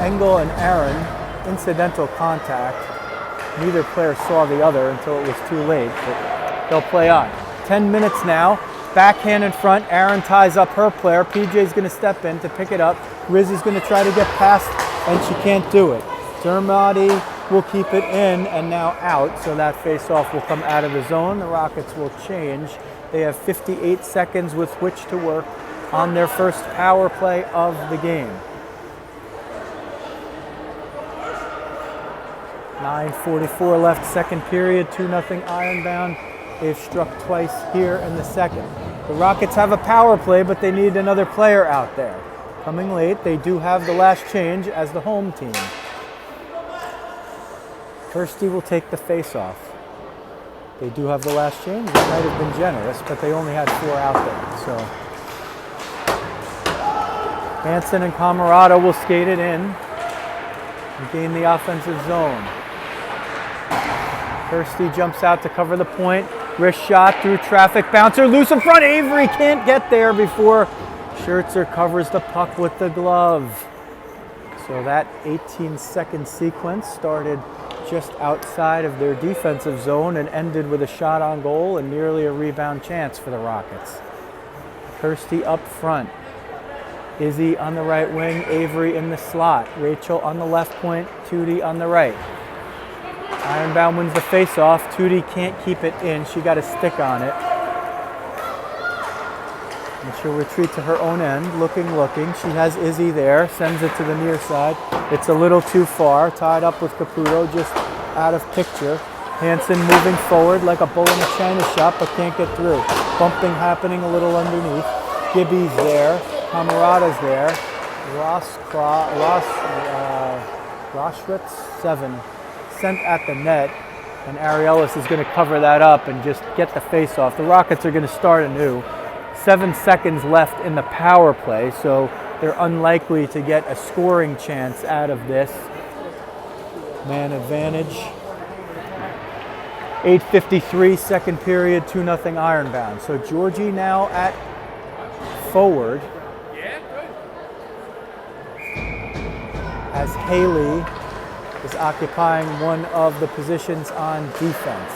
Engel and Erin, incidental contact. Neither player saw the other until it was too late, but they'll play on. 10 minutes now, backhand in front. Erin ties up her player. PJ's going to step in to pick it up. Riz is going to try to get past, and she can't do it. Dermody will keep it in and now out, so that face-off will come out of the zone. The Rockets will change. They have 58 seconds with which to work on their first power play of the game. 9:44 left, second period, 2-0 Ironbound. They've struck twice here in the second. The Rockets have a power play, but they need another player out there. Coming late, they do have the last change as the home team. Kirsty will take the face-off. They do have the last change. They might have been generous, but they only had 4 out there. So Hansen and Camarado will skate it in and gain the offensive zone. Kirsty jumps out to cover the point. Wrist shot through traffic. Bouncer loose in front. Avery can't get there before Schertzer covers the puck with the glove. So that 18-second sequence started just outside of their defensive zone and ended with a shot on goal and nearly a rebound chance for the Rockets. Kirsty up front. Izzy on the right wing, Avery in the slot. Rachel on the left point, Tootie on the right. Ironbound wins the face-off. Tootie can't keep it in. She got a stick on it. And she'll retreat to her own end, looking. She has Izzy there, sends it to the near side. It's a little too far, tied up with Caputo, just out of picture. Hansen moving forward like a bull in a china shop, but can't get through. Bumping happening a little underneath. Gibby's there, Camarada's there. Roschwitz, 7, sent at the net, and Ariellis is going to cover that up and just get the face off. The Rockets are going to start anew. 7 seconds left in the power play, so they're unlikely to get a scoring chance out of this. Man advantage. 8:53, second period, 2-0 Ironbound. So Georgie now at forward. As Haley is occupying one of the positions on defense.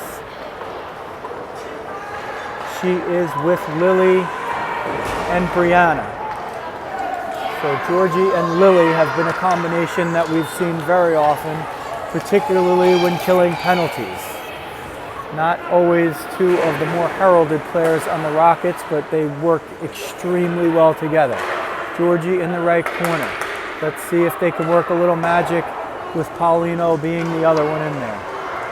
She is with Lily and Brianna. So Georgie and Lily have been a combination that we've seen very often, particularly when killing penalties. Not always two of the more heralded players on the Rockets, but they work extremely well together. Georgie in the right corner. Let's see if they can work a little magic with Paulino being the other one in there.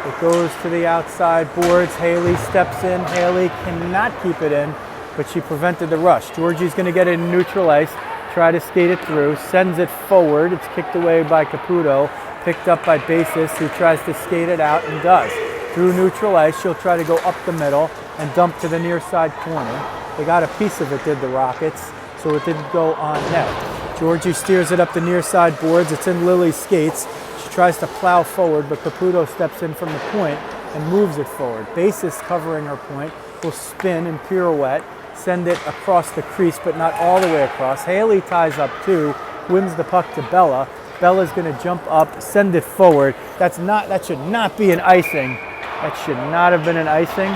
It goes to the outside boards. Haley steps in. Haley cannot keep it in, but she prevented the rush. Georgie's going to get it in neutral ice, try to skate it through, sends it forward. It's kicked away by Caputo, picked up by Basis, who tries to skate it out and does. Through neutral ice, she'll try to go up the middle and dump to the near side corner. They got a piece of it, did the Rockets, so it didn't go on net. Georgie steers it up the near side boards. It's in Lily's skates. She tries to plow forward, but Caputo steps in from the point and moves it forward. Basis covering her point will spin and pirouette, send it across the crease, but not all the way across. Haley ties up too, wins the puck to Bella. Bella's going to jump up, send it forward. That should not be an icing. That should not have been an icing.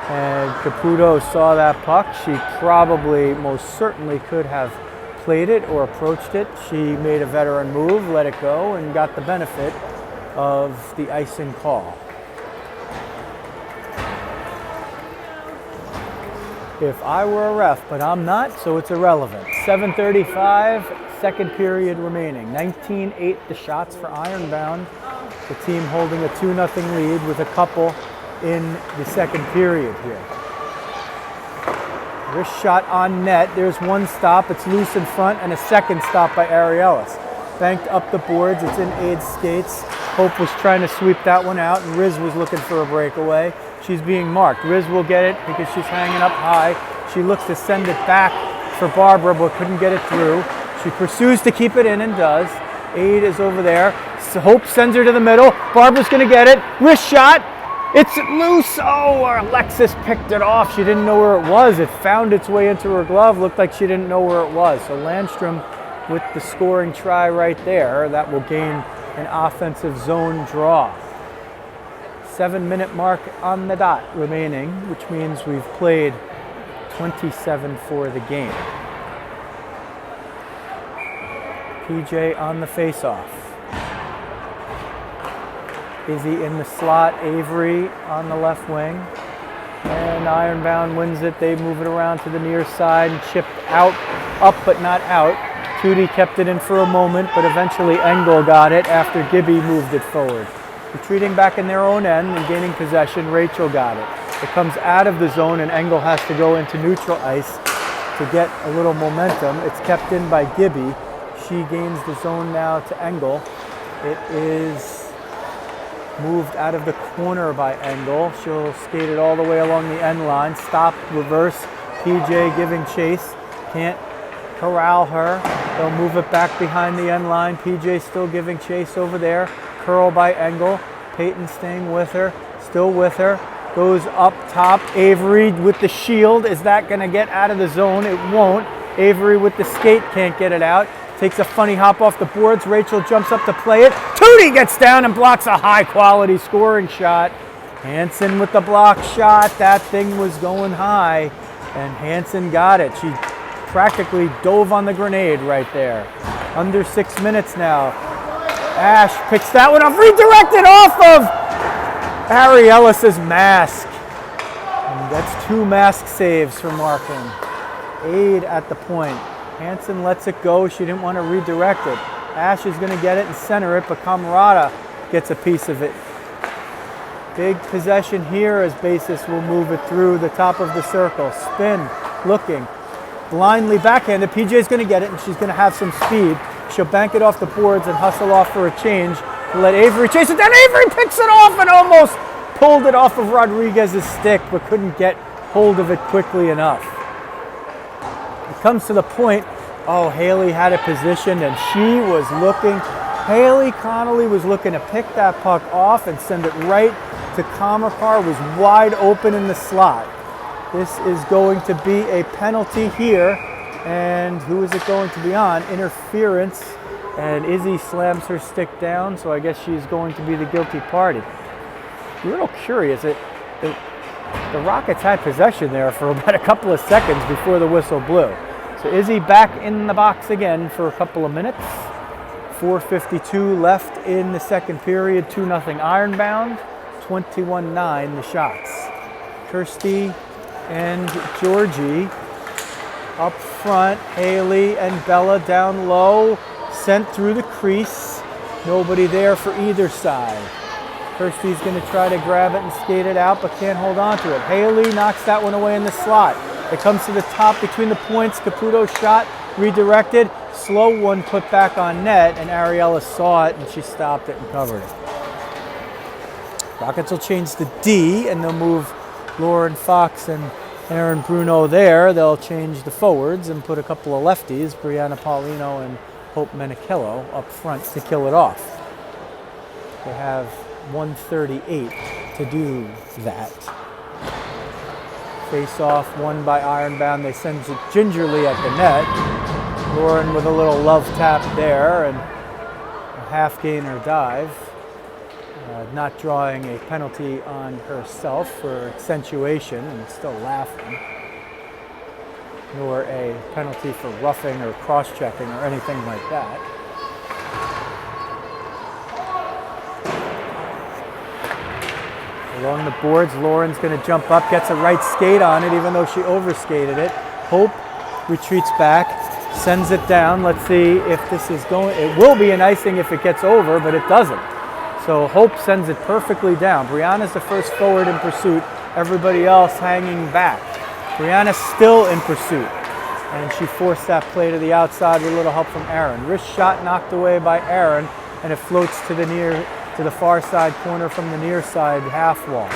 And Caputo saw that puck. She probably, most certainly could have played it or approached it. She made a veteran move, let it go, and got the benefit of the icing call. If I were a ref, but I'm not, so it's irrelevant. 7:35, second period remaining. 19-8 the shots for Ironbound. The team holding a 2-0 lead with a couple in the second period here. Wrist shot on net. There's one stop. It's loose in front, and a second stop by Ariellis. Banked up the boards. It's in Aid's skates. Hope was trying to sweep that one out, and Riz was looking for a breakaway. She's being marked. Riz will get it because she's hanging up high. She looks to send it back for Barbara, but couldn't get it through. She pursues to keep it in and does. Aid is over there. So Hope sends her to the middle. Barbara's going to get it. Wrist shot. It's loose. Oh, Alexis picked it off. She didn't know where it was. It found its way into her glove. Looked like she didn't know where it was. So Landstrom with the scoring try right there. That will gain an offensive zone draw. 7-minute mark on the dot remaining, which means we've played 27 for the game. PJ on the face-off. Izzy in the slot, Avery on the left wing. And Ironbound wins it. They move it around to the near side and chip out, up but not out. Tootie kept it in for a moment, but eventually Engel got it after Gibby moved it forward. Retreating back in their own end and gaining possession, Rachel got it. It comes out of the zone and Engel has to go into neutral ice to get a little momentum. It's kept in by Gibby. She gains the zone now to Engel. It is Moved out of the corner by Engel. She'll skate it all the way along the end line. Stop, reverse. PJ giving chase. Can't corral her. They'll move it back behind the end line. PJ still giving chase over there. Curl by Engel. Peyton staying with her. Still with her. Goes up top. Avery with the shield. Is that going to get out of the zone? It won't. Avery with the skate can't get it out. Takes a funny hop off the boards. Rachel jumps up to play it. Tootie gets down and blocks a high-quality scoring shot. Hansen with the block shot. That thing was going high, and Hansen got it. She practically dove on the grenade right there. Under 6 minutes now. Ash picks that one up. Redirected off of Harry Ellis's mask. And that's 2 mask saves for marking. Aid at the point. Hansen lets it go. She didn't want to redirect it. Ash is going to get it and center it, but Camarada gets a piece of it. Big possession here as Basis will move it through the top of the circle. Spin, looking, blindly backhanded. PJ's going to get it, and she's going to have some speed. She'll bank it off the boards and hustle off for a change. Let Avery chase it down. Avery picks it off and almost pulled it off of Rodriguez's stick, but couldn't get hold of it quickly enough. It comes to the point, oh, Haley had it positioned and she was looking, Haley Connolly was looking to pick that puck off and send it right to Kamakar, was wide open in the slot. This is going to be a penalty here, and who is it going to be on? Interference, and Izzy slams her stick down, so I guess she's going to be the guilty party. I'm a little curious, the Rockets had possession there for about a couple of seconds before the whistle blew. So Izzy back in the box again for a couple of minutes. 4:52 left in the second period, 2-0 Ironbound, 21-9 the shots. Kirsty and Georgie up front, Haley and Bella down low, sent through the crease. Nobody there for either side. Kirsty's going to try to grab it and skate it out, but can't hold on to it. Haley knocks that one away in the slot. It comes to the top between the points. Caputo's shot redirected. Slow one put back on net, and Ariella saw it, and she stopped it and covered it. Rockets will change the D, and they'll move Lauren Fox and Aaron Bruno there. They'll change the forwards and put a couple of lefties, Brianna Paulino and Hope Menichello, up front to kill it off. They have 1:38 to do that. Face off, won by Ironbound. They send it gingerly at the net. Lauren with a little love tap there and a half gainer dive. Not drawing a penalty on herself for accentuation and still laughing. Nor a penalty for roughing or cross-checking or anything like that. Along the boards, Lauren's going to jump up, gets a right skate on it, even though she overskated it. Hope retreats back, sends it down. Let's see if this is going. It will be an icing if it gets over, but it doesn't. So Hope sends it perfectly down. Brianna's the first forward in pursuit. Everybody else hanging back. Brianna's still in pursuit. And she forced that play to the outside with a little help from Aaron. Wrist shot knocked away by Aaron, and it floats to the far side corner from the near side half wall.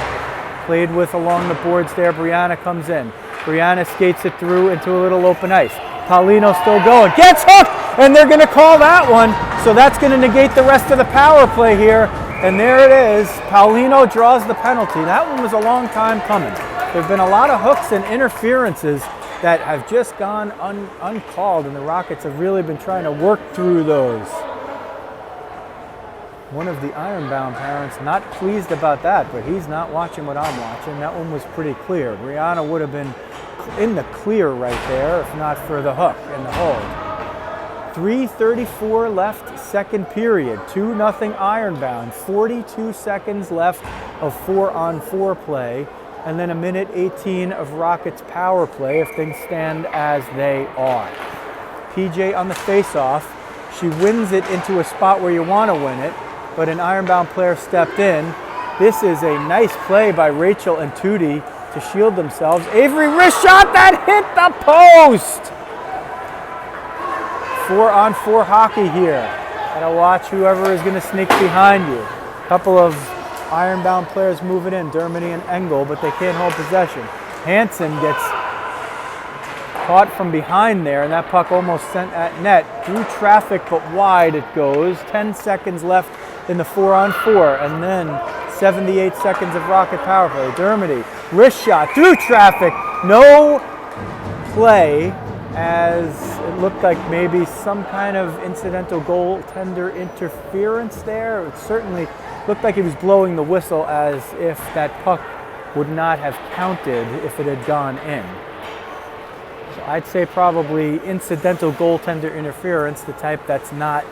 Played with along the boards there. Brianna comes in. Brianna skates it through into a little open ice. Paulino still going. Gets hooked! And they're going to call that one. So that's going to negate the rest of the power play here. And there it is. Paulino draws the penalty. That one was a long time coming. There have been a lot of hooks and interferences that have just gone uncalled, and the Rockets have really been trying to work through those. One of the Ironbound parents not pleased about that, but he's not watching what I'm watching. That one was pretty clear. Brianna would have been in the clear right there if not for the hook and the hold. 3:34 left, second period. 2-0 Ironbound. 42 seconds left of 4-on-4 play, and then 1:18 of Rockets power play if things stand as they are. PJ on the face-off. She wins it into a spot where you want to win it, but an Ironbound player stepped in. This is a nice play by Rachel and Tootie to shield themselves. Avery wrist shot that hit the post! 4-on-4 hockey here. Gotta watch whoever is gonna sneak behind you. Couple of Ironbound players moving in, Dermody and Engel, but they can't hold possession. Hansen gets caught from behind there, and that puck almost sent at net. Through traffic, but wide it goes. 10 seconds left in the 4-on-4, and then 78 seconds of Rocket power play. Dermody, wrist shot, through traffic. No play, as it looked like maybe some kind of incidental goaltender interference there. It certainly looked like he was blowing the whistle as if that puck would not have counted if it had gone in. So I'd say probably incidental goaltender interference, the type that's not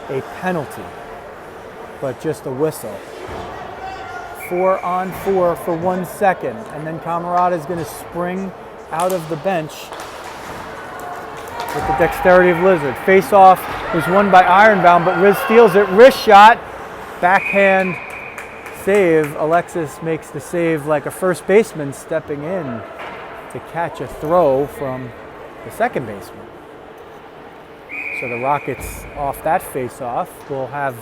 a penalty, but just a whistle. 4-on-4 for 1 second, and then Camarada is going to spring out of the bench with the dexterity of Lizard. Face-off was won by Ironbound, but Riz steals it. Wrist shot, backhand save. Alexis makes the save like a first baseman stepping in to catch a throw from the second baseman. So the Rockets, off that face-off, will have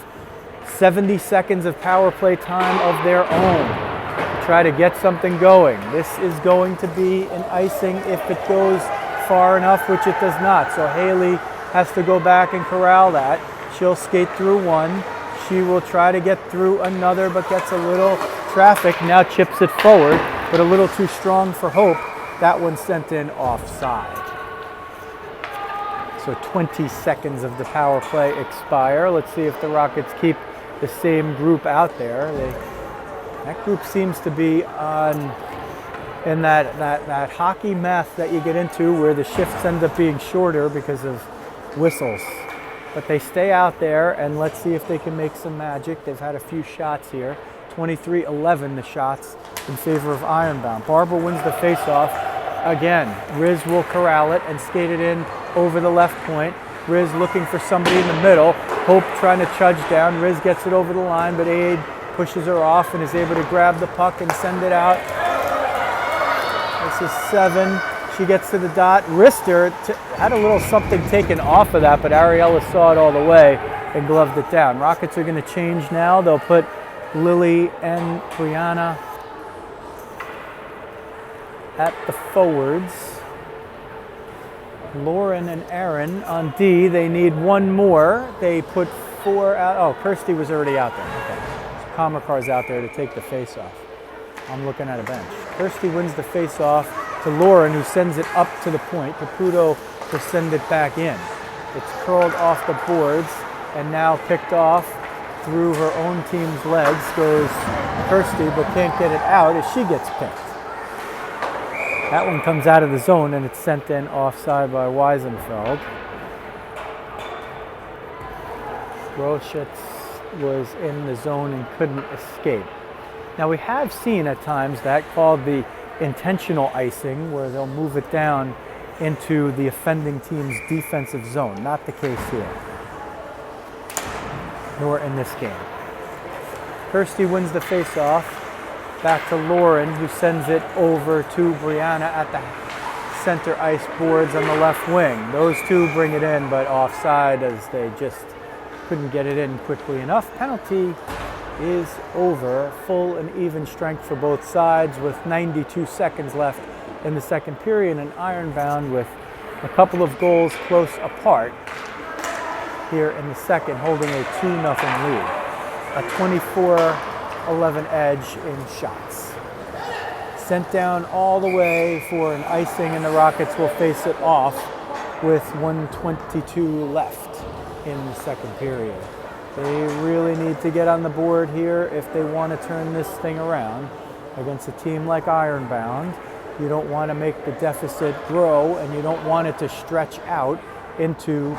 70 seconds of power play time of their own to try to get something going. This is going to be an icing if it goes far enough, which it does not. So Haley has to go back and corral that. She'll skate through one. She will try to get through another, but gets a little traffic. Now chips it forward, but a little too strong for Hope. That one sent in offside. So 20 seconds of the power play expire. Let's see if the Rockets keep the same group out there. That group seems to be in that hockey math that you get into where the shifts end up being shorter because of whistles. But they stay out there, and let's see if they can make some magic. They've had a few shots here. 23-11 the shots in favor of Ironbound. Barber wins the faceoff. Again, Riz will corral it and skate it in over the left point. Riz looking for somebody in the middle. Hope trying to trudge down. Riz gets it over the line, but Aide pushes her off and is able to grab the puck and send it out. This is 7. She gets to the dot. Rister had a little something taken off of that, but Ariella saw it all the way and gloved it down. Rockets are going to change now. They'll put Lily and Brianna at the forwards. Lauren and Aaron on D. They need one more. They put 4 out. Oh, Kirsty was already out there. Okay. So Kamarkar's out there to take the face-off. I'm looking at a bench. Kirsty wins the face-off to Lauren, who sends it up to the point. Caputo will send it back in. It's curled off the boards and now picked off through her own team's legs. Goes Kirsty, but can't get it out as she gets picked. That one comes out of the zone, and it's sent in offside by Weisenfeld. Groschitz was in the zone and couldn't escape. Now, we have seen at times that called the intentional icing, where they'll move it down into the offending team's defensive zone. Not the case here, nor in this game. Kirsty wins the face-off. Back to Lauren, who sends it over to Brianna at the center ice boards on the left wing. Those two bring it in, but offside as they just couldn't get it in quickly enough. Penalty is over. Full and even strength for both sides with 92 seconds left in the second period, and Ironbound with a couple of goals close apart here in the second, holding a 2-0 lead. A 24-11 edge in shots. Sent down all the way for an icing, and the Rockets will face it off with 1:22 left in the second period. They really need to get on the board here if they want to turn this thing around against a team like Ironbound. You don't want to make the deficit grow, and you don't want it to stretch out into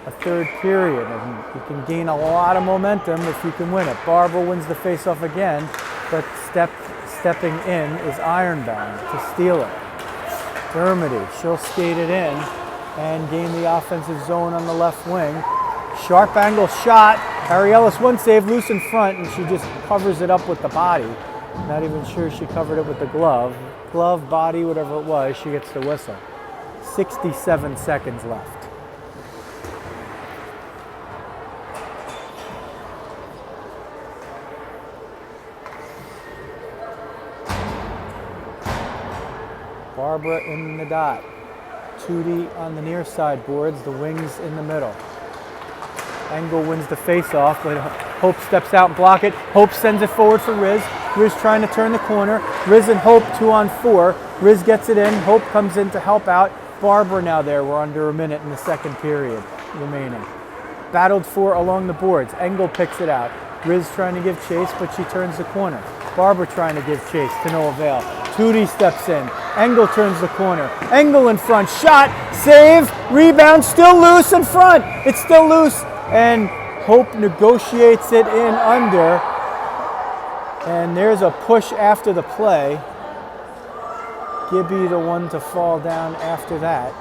a third period. And you can gain a lot of momentum if you can win it. Barber wins the faceoff again, but stepping in is Ironbound to steal it. Dermody, she'll skate it in and gain the offensive zone on the left wing. Sharp angle shot. Harry Ellis one save, loose in front, and she just covers it up with the body. Not even sure she covered it with the glove. Glove, body, whatever it was, she gets the whistle. 67 seconds left. Barbara in the dot. Tootie on the near side boards, the wings in the middle. Engel wins the face-off, but Hope steps out and block it. Hope sends it forward for Riz. Riz trying to turn the corner. Riz and Hope 2-on-4. Riz gets it in. Hope comes in to help out. Barbara now there. We're under a minute in the second period remaining. Battled for along the boards. Engel picks it out. Riz trying to give chase, but she turns the corner. Barbara trying to give chase to no avail. Tootie steps in. Engel turns the corner. Engel in front. Shot. Save. Rebound. Still loose in front. It's still loose. And Hope negotiates it in under. And there's a push after the play. Gibby the one to fall down after that.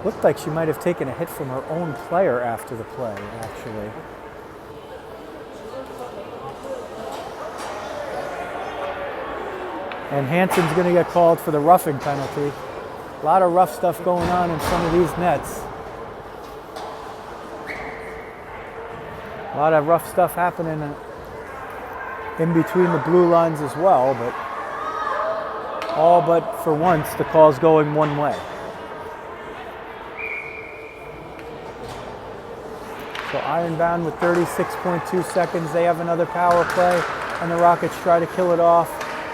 Looked like she might have taken a hit from her own player after the play, actually. And Hansen's going to get called for the roughing penalty. A lot of rough stuff going on in some of these nets. A lot of rough stuff happening in between the blue lines as well, but all but for once the call's going one way. So Ironbound with 36.2 seconds. They have another power play, and the Rockets try to kill it off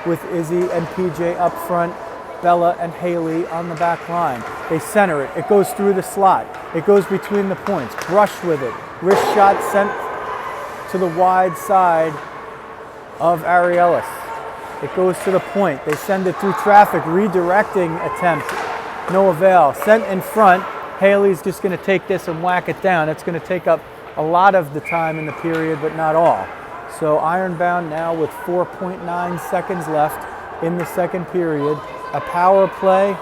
with Izzy and PJ up front, Bella and Haley on the back line. They center it. It goes through the slot. It goes between the points. Brushed with it. Wrist shot sent to the wide side of Arielis. It goes to the point. They send it through traffic. Redirecting attempt. No avail. Sent in front. Haley's just going to take this and whack it down. It's going to take up a lot of the time in the period, but not all. So Ironbound now with 4.9 seconds left in the second period. A power play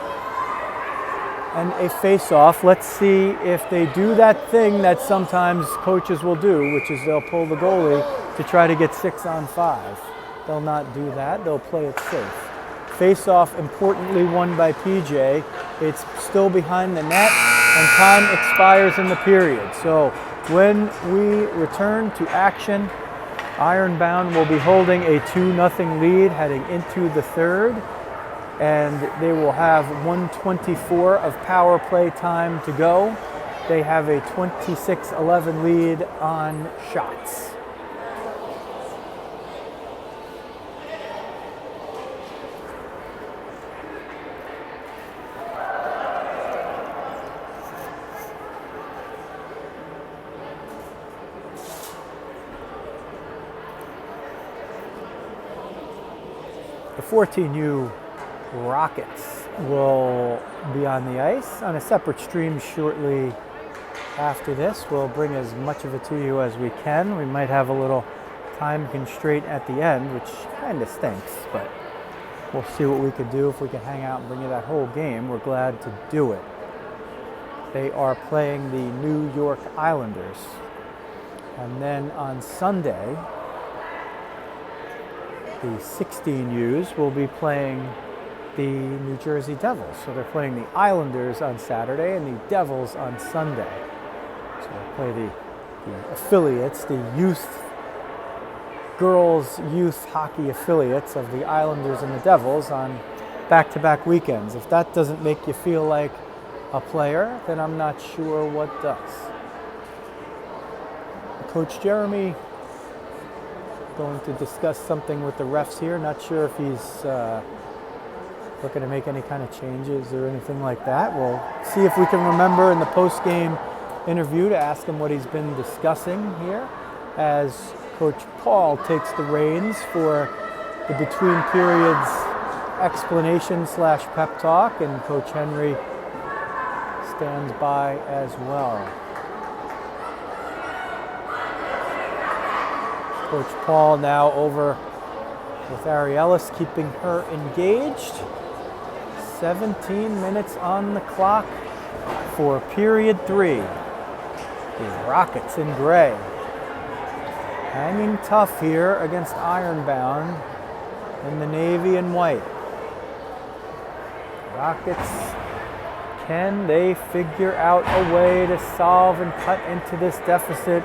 and a face-off. Let's see if they do that thing that sometimes coaches will do, which is they'll pull the goalie to try to get 6-on-5. They'll not do that. They'll play it safe. Face-off importantly won by PJ. It's still behind the net, and time expires in the period. So when we return to action, Ironbound will be holding a 2-0 lead heading into the third, and they will have 1:24 of power play time to go. They have a 26-11 lead on shots. The 14U Rockets will be on the ice on a separate stream shortly after this. We'll bring as much of it to you as we can. We might have a little time constraint at the end, which kind of stinks, but we'll see what we can do. If we can hang out and bring you that whole game, we're glad to do it. They are playing the New York Islanders. And then on Sunday, the 16Us will be playing the New Jersey Devils. So they're playing the Islanders on Saturday and the Devils on Sunday. So they'll play the affiliates, the girls youth hockey affiliates of the Islanders and the Devils on back-to-back weekends. If that doesn't make you feel like a player, then I'm not sure what does. Coach Jeremy going to discuss something with the refs here. Not sure if he's looking to make any kind of changes or anything like that. We'll see if we can remember in the post-game interview to ask him what he's been discussing here as Coach Paul takes the reins for the between periods explanation / pep talk, and Coach Henry stands by as well. Coach Paul now over with Arielis, keeping her engaged. 17 minutes on the clock for period 3. The Rockets in gray, hanging tough here against Ironbound in the navy and white. Rockets, can they figure out a way to solve and cut into this deficit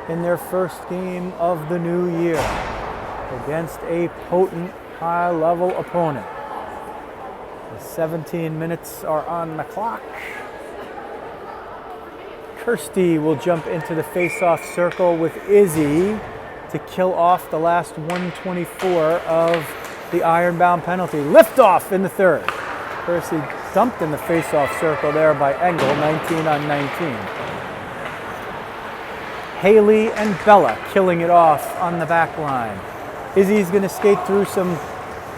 in their first game of the new year? against a potent, high-level opponent. The 17 minutes are on the clock. Kirsty will jump into the face-off circle with Izzy to kill off the last 124 of the Ironbound penalty. Liftoff in the third. Kirsty dumped in the face-off circle there by Engel, 19 on 19. Haley and Bella killing it off on the back line. Izzy's going to skate through some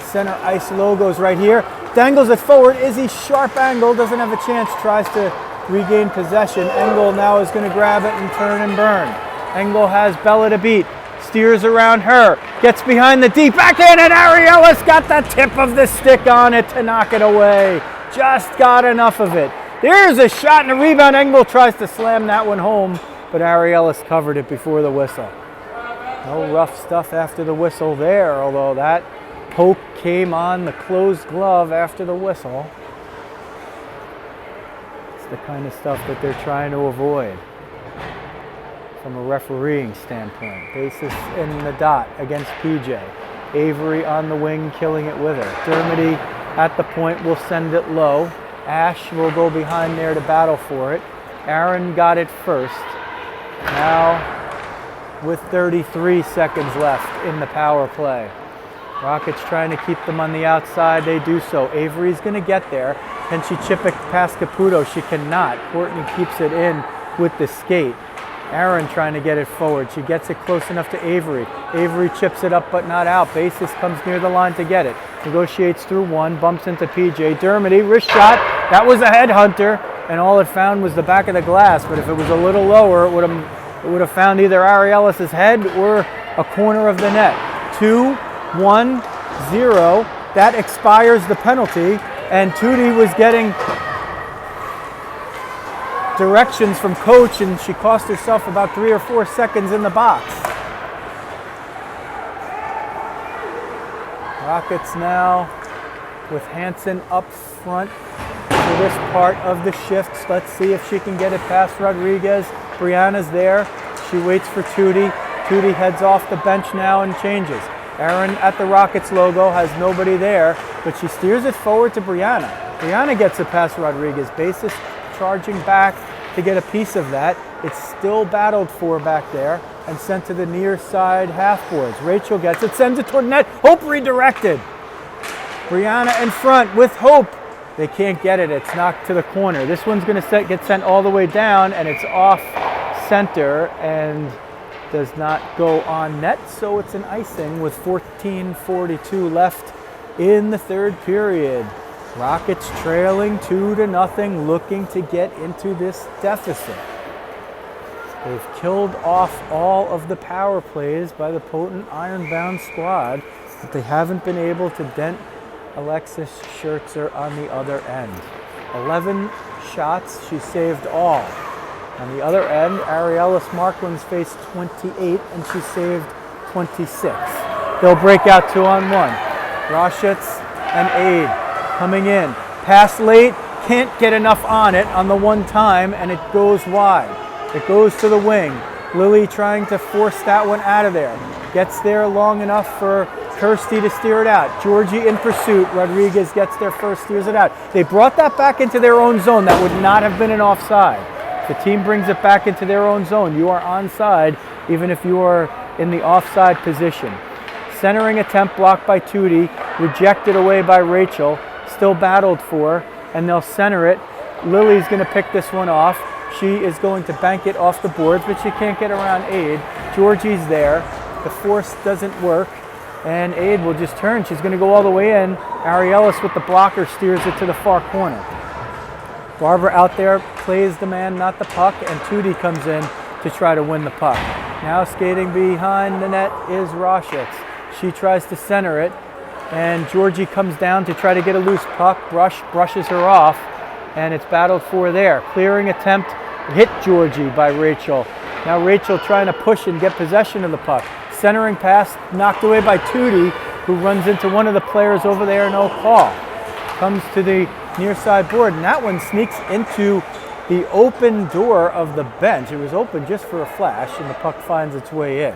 center ice logos right here. Dangles it forward. Izzy, sharp angle, doesn't have a chance, tries to regain possession. Engel now is going to grab it and turn and burn. Engel has Bella to beat. Steers around her. Gets behind the deep backhand, and Arielis got the tip of the stick on it to knock it away. Just got enough of it. There's a shot and a rebound. Engel tries to slam that one home, but Arielis covered it before the whistle. No rough stuff after the whistle there, although that poke came on the closed glove after the whistle. It's the kind of stuff that they're trying to avoid from a refereeing standpoint. Basis in the dot against PJ. Avery on the wing, killing it with her. Dermody at the point will send it low. Ash will go behind there to battle for it. Aaron got it first. Now, with 33 seconds left in the power play. Rockets trying to keep them on the outside. They do so. Avery's going to get there. Can she chip it past Caputo? She cannot. Courtney keeps it in with the skate. Aaron trying to get it forward. She gets it close enough to Avery. Avery chips it up but not out. Basis comes near the line to get it. Negotiates through one. Bumps into PJ. Dermody, wrist shot. That was a headhunter. And all it found was the back of the glass. But if it was a little lower, it would have found either Arielis' head or a corner of the net. 2-1-0. That expires the penalty. And Tootie was getting directions from coach, and she cost herself about 3 or 4 seconds in the box. Rockets now with Hansen up front for this part of the shift. Let's see if she can get it past Rodriguez. Brianna's there. She waits for Tootie. Tootie heads off the bench now and changes. Aaron at the Rockets logo has nobody there, but she steers it forward to Brianna. Brianna gets it past Rodriguez. Basis charging back to get a piece of that. It's still battled for back there and sent to the near side half boards. Rachel gets it, sends it toward net. Hope redirected. Brianna in front with Hope. They can't get it. It's knocked to the corner. This one's going to get sent all the way down, and it's off center and does not go on net, so it's an icing with 14:42 left in the third period. Rockets trailing 2-0, looking to get into this deficit. They've killed off all of the power plays by the potent Ironbound squad, but they haven't been able to dent Alexis Schertzer on the other end. 11 shots, she saved all. On the other end, Arielis Markland's faced 28 and she saved 26. They'll break out 2-on-1. Roshitz and Aid coming in. Pass late, can't get enough on it on the one time, and it goes wide. It goes to the wing. Lily trying to force that one out of there. Gets there long enough for Kirsty to steer it out. Georgie in pursuit. Rodriguez gets there first, steers it out. They brought that back into their own zone. That would not have been an offside. The team brings it back into their own zone. You are onside even if you are in the offside position. Centering attempt blocked by Tootie. Rejected away by Rachel. Still battled for, and they'll center it. Lily's going to pick this one off. She is going to bank it off the boards, but she can't get around Aid. Georgie's there. The force doesn't work, and Aid will just turn. She's going to go all the way in. Arielis with the blocker steers it to the far corner. Barber out there plays the man, not the puck, and Tootie comes in to try to win the puck. Now skating behind the net is Roshitz. She tries to center it, and Georgie comes down to try to get a loose puck. Brushes her off, and it's battled for there. Clearing attempt, hit Georgie by Rachel. Now Rachel trying to push and get possession of the puck. Centering pass knocked away by Tootie, who runs into one of the players over there, no call. Comes to the near side board, and that one sneaks into the open door of the bench. It was open just for a flash, and the puck finds its way in.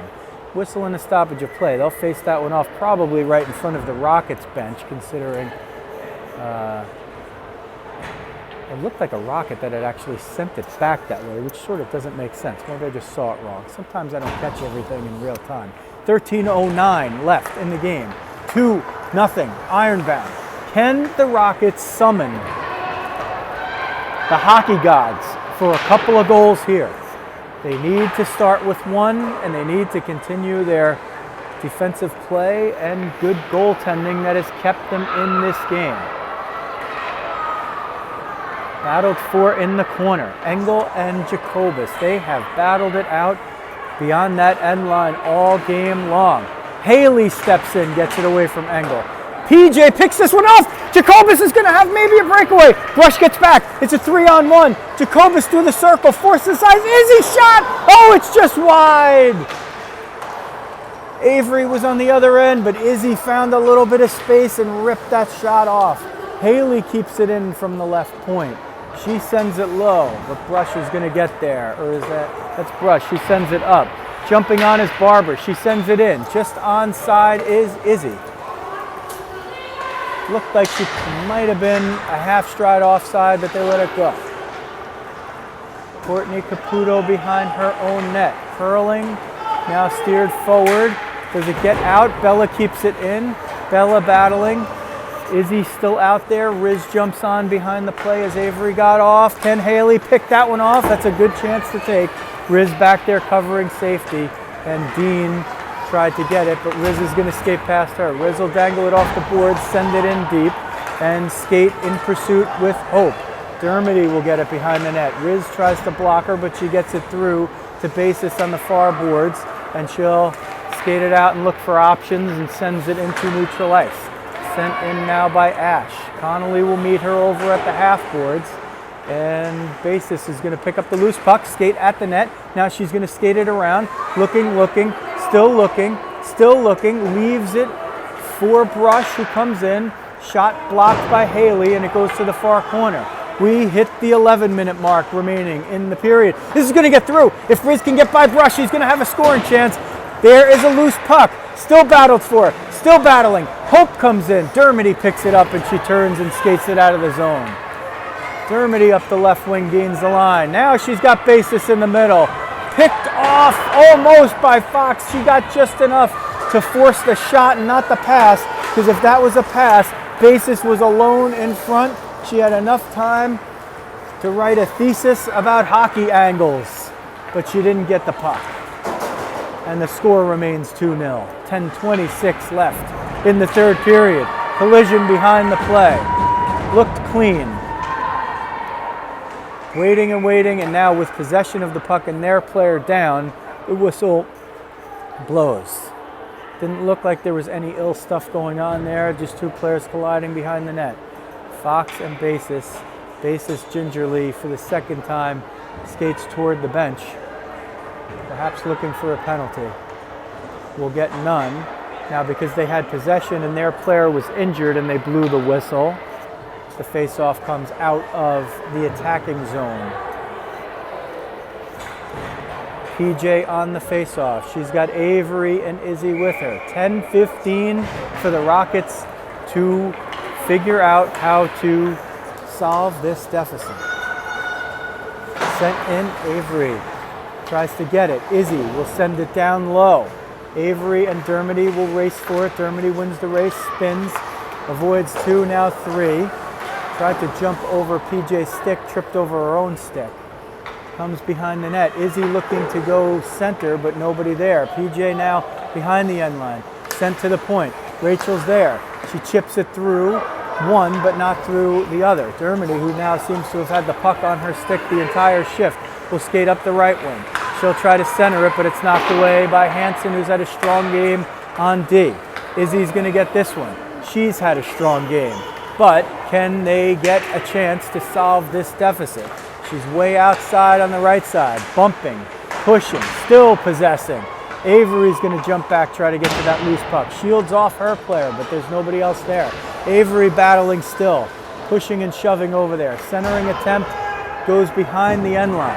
Whistle and a stoppage of play. They'll face that one off probably right in front of the Rockets bench, considering it looked like a Rocket that had actually sent it back that way, which sort of doesn't make sense. Maybe I just saw it wrong. Sometimes I don't catch everything in real time. 13:09 left in the game. 2-0, Ironbound. Can the Rockets summon the hockey gods for a couple of goals here? They need to start with one, and they need to continue their defensive play and good goaltending that has kept them in this game. Battled for in the corner. Engel and Jacobus. They have battled it out beyond that end line all game long. Haley steps in, gets it away from Engel. PJ picks this one off. Jacobus is going to have maybe a breakaway. Brush gets back. It's a 3-on-1. Jacobus through the circle, forces size. Izzy shot. Oh, it's just wide. Avery was on the other end, but Izzy found a little bit of space and ripped that shot off. Haley keeps it in from the left point. She sends it low, but Brush is going to get there. Or is that's Brush. She sends it up. Jumping on is Barber. She sends it in. Just onside is Izzy. Looked like she might have been a half stride offside, but they let it go. Courtney Caputo behind her own net. Curling, now steered forward. Does it get out? Bella keeps it in. Bella battling. Izzy still out there. Riz jumps on behind the play as Avery got off. Can Haley pick that one off? That's a good chance to take. Riz back there covering safety, and Dean tried to get it, but Riz is going to skate past her. Riz will dangle it off the board, send it in deep, and skate in pursuit with Hope. Dermody will get it behind the net. Riz tries to block her, but she gets it through to Basis on the far boards, and she'll skate it out and look for options and sends it into neutral ice. Sent in now by Ash. Connolly will meet her over at the half boards, and Basis is going to pick up the loose puck, skate at the net. Now she's going to skate it around, looking, still looking, leaves it for Brush, who comes in. Shot blocked by Haley, and it goes to the far corner. We hit the 11-minute mark remaining in the period. This is going to get through. If Riz can get by Brush, he's going to have a scoring chance. There is a loose puck. Still battled for. Still battling. Hope comes in. Dermody picks it up, and she turns and skates it out of the zone. Dermody up the left wing gains the line. Now she's got Basis in the middle. Picked off almost by Fox. She got just enough to force the shot and not the pass, because if that was a pass, Basis was alone in front. She had enough time to write a thesis about hockey angles, but she didn't get the puck. And the score remains 2-0. 10:26 left in the third period. Collision behind the play. Looked clean. Waiting and waiting, and now with possession of the puck and their player down, the whistle blows. Didn't look like there was any ill stuff going on there, just two players colliding behind the net. Fox and Basis. Basis gingerly, for the second time, skates toward the bench, perhaps looking for a penalty. Will get none. Now, because they had possession and their player was injured and they blew the whistle, the face-off comes out of the attacking zone. PJ on the face-off. She's got Avery and Izzy with her. 10:15 for the Rockets to figure out how to solve this deficit. Sent in Avery. Tries to get it. Izzy will send it down low. Avery and Dermody will race for it. Dermody wins the race, spins, avoids two, now three. Tried to jump over PJ's stick, tripped over her own stick. Comes behind the net. Izzy looking to go center, but nobody there. PJ now behind the end line. Sent to the point. Rachel's there. She chips it through one, but not through the other. Dermody, who now seems to have had the puck on her stick the entire shift, will skate up the right wing. She'll try to center it, but it's knocked away by Hansen, who's had a strong game on D. Izzy's going to get this one. She's had a strong game. But can they get a chance to solve this deficit? She's way outside on the right side, bumping, pushing, still possessing. Avery's going to jump back, try to get to that loose puck. Shields off her player, but there's nobody else there. Avery battling still, pushing and shoving over there. Centering attempt goes behind the end line.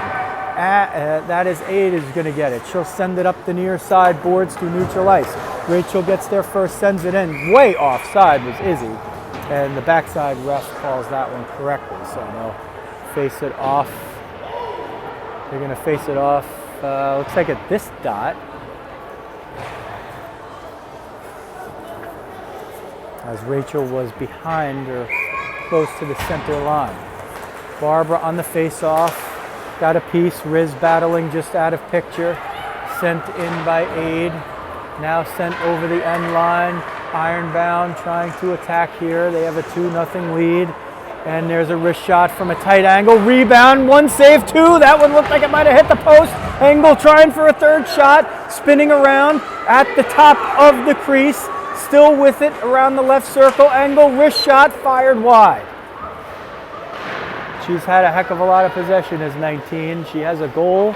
That is Aid is going to get it. She'll send it up the near side boards to neutral ice. Rachel gets there first, sends it in. Way offside was Izzy. And the backside ref calls that one correctly. So they'll face it off. They're going to face it off, looks like at this dot. As Rachel was behind or close to the center line. Barbara on the face-off. Got a piece, Riz battling just out of picture. Sent in by Aid. Now sent over the end line. Ironbound trying to attack here. They have a 2-0 lead. And there's a wrist shot from a tight angle. Rebound, 1 save, 2. That one looked like it might have hit the post. Engel trying for a third shot. Spinning around at the top of the crease. Still with it around the left circle. Engel, wrist shot, fired wide. She's had a heck of a lot of possession as 19. She has a goal,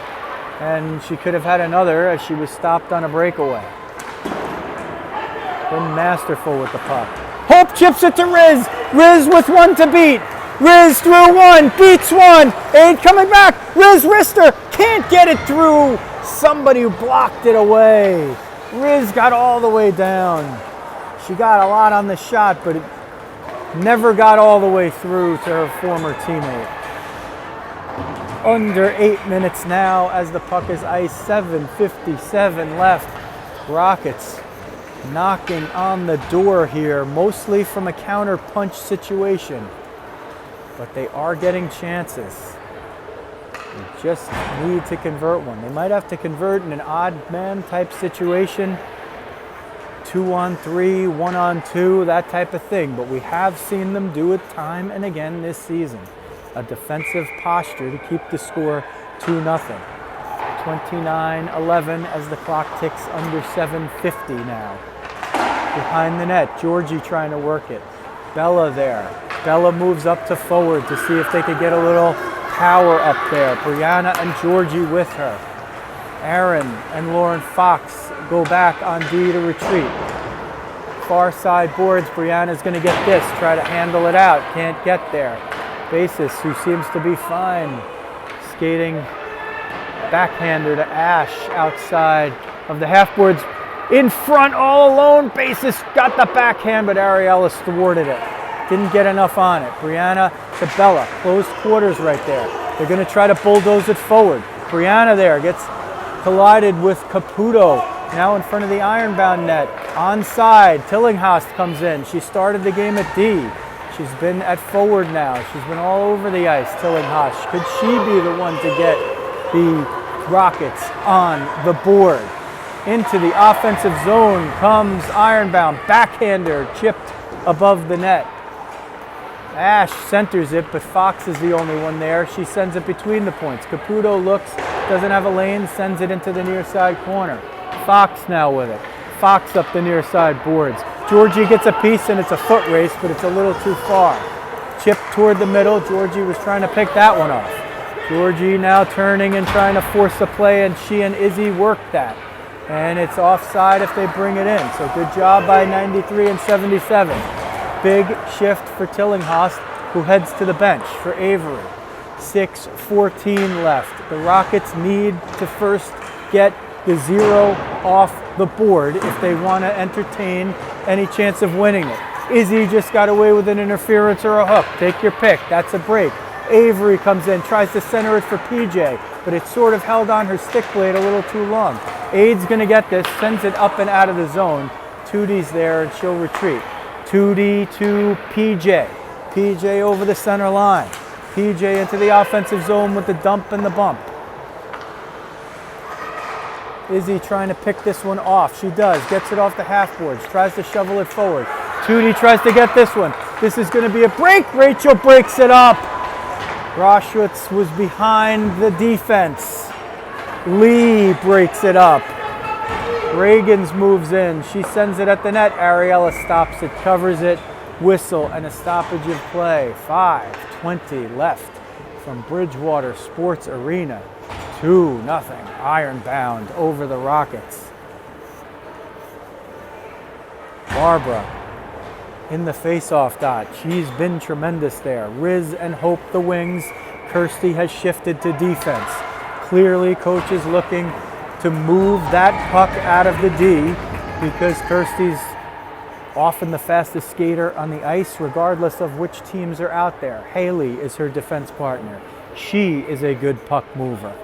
and she could have had another as she was stopped on a breakaway. Been masterful with the puck. Hope chips it to Riz. Riz with 1 to beat. Riz through 1, beats 1. Aid coming back. Riz wrister, can't get it through. Somebody blocked it away. Riz got all the way down. She got a lot on the shot, but it never got all the way through to her former teammate. Under 8 minutes now as the puck is iced, 7:57 left. Rockets knocking on the door here, mostly from a counter punch situation. But they are getting chances. They just need to convert one. They might have to convert in an odd man type situation. 2-on-3, 1-on-2, that type of thing. But we have seen them do it time and again this season. A defensive posture to keep the score 2-0. 29-11 as the clock ticks under 7:50 now. Behind the net, Georgie trying to work it. Bella there. Bella moves up to forward to see if they could get a little power up there. Brianna and Georgie with her. Aaron and Lauren Fox go back on D to retreat. Far side boards, Brianna's going to get this, try to handle it out, can't get there. Basis, who seems to be fine, skating backhander to Ash outside of the half boards. In front all alone, Basis got the backhand, but Ariella thwarted it. Didn't get enough on it. Brianna to Bella, close quarters right there. They're going to try to bulldoze it forward. Brianna there gets collided with Caputo, now in front of the Ironbound net. Onside, Tillinghast comes in. She started the game at D. She's been at forward now. She's been all over the ice, Tillinghast. Could she be the one to get the Rockets on the board? Into the offensive zone comes Ironbound. Backhander chipped above the net. Ash centers it, but Fox is the only one there. She sends it between the points. Caputo looks, doesn't have a lane, sends it into the near side corner. Fox now with it. Fox up the near side boards. Georgie gets a piece and it's a foot race, but it's a little too far. Chip toward the middle. Georgie was trying to pick that one off. Georgie now turning and trying to force a play, and she and Izzy work that. And it's offside if they bring it in. So good job by 93 and 77. Big shift for Tillinghast, who heads to the bench for Avery. 6:14 left. The Rockets need to first get the 0 off the board if they want to entertain any chance of winning it. Izzy just got away with an interference or a hook. Take your pick. That's a break. Avery comes in, tries to center it for PJ, but it's sort of held on her stick blade a little too long. Aid's going to get this, sends it up and out of the zone. Tootie's there and she'll retreat. Tootie to PJ. PJ over the center line. PJ into the offensive zone with the dump and the bump. Izzy trying to pick this one off. She does. Gets it off the half boards. Tries to shovel it forward. Tootie tries to get this one. This is going to be a break. Rachel breaks it up. Roschwitz was behind the defense. Lee breaks it up. Reagans moves in. She sends it at the net. Ariella stops it, covers it. Whistle and a stoppage of play. 5:20 left from Bridgewater Sports Arena. 2-0 Ironbound over the Rockets. Barbara in the face-off dot. She's been tremendous there. Riz and Hope the wings. Kirsty has shifted to defense. Clearly, coach is looking to move that puck out of the D because Kirsty's often the fastest skater on the ice, regardless of which teams are out there. Haley is her defense partner. She is a good puck mover.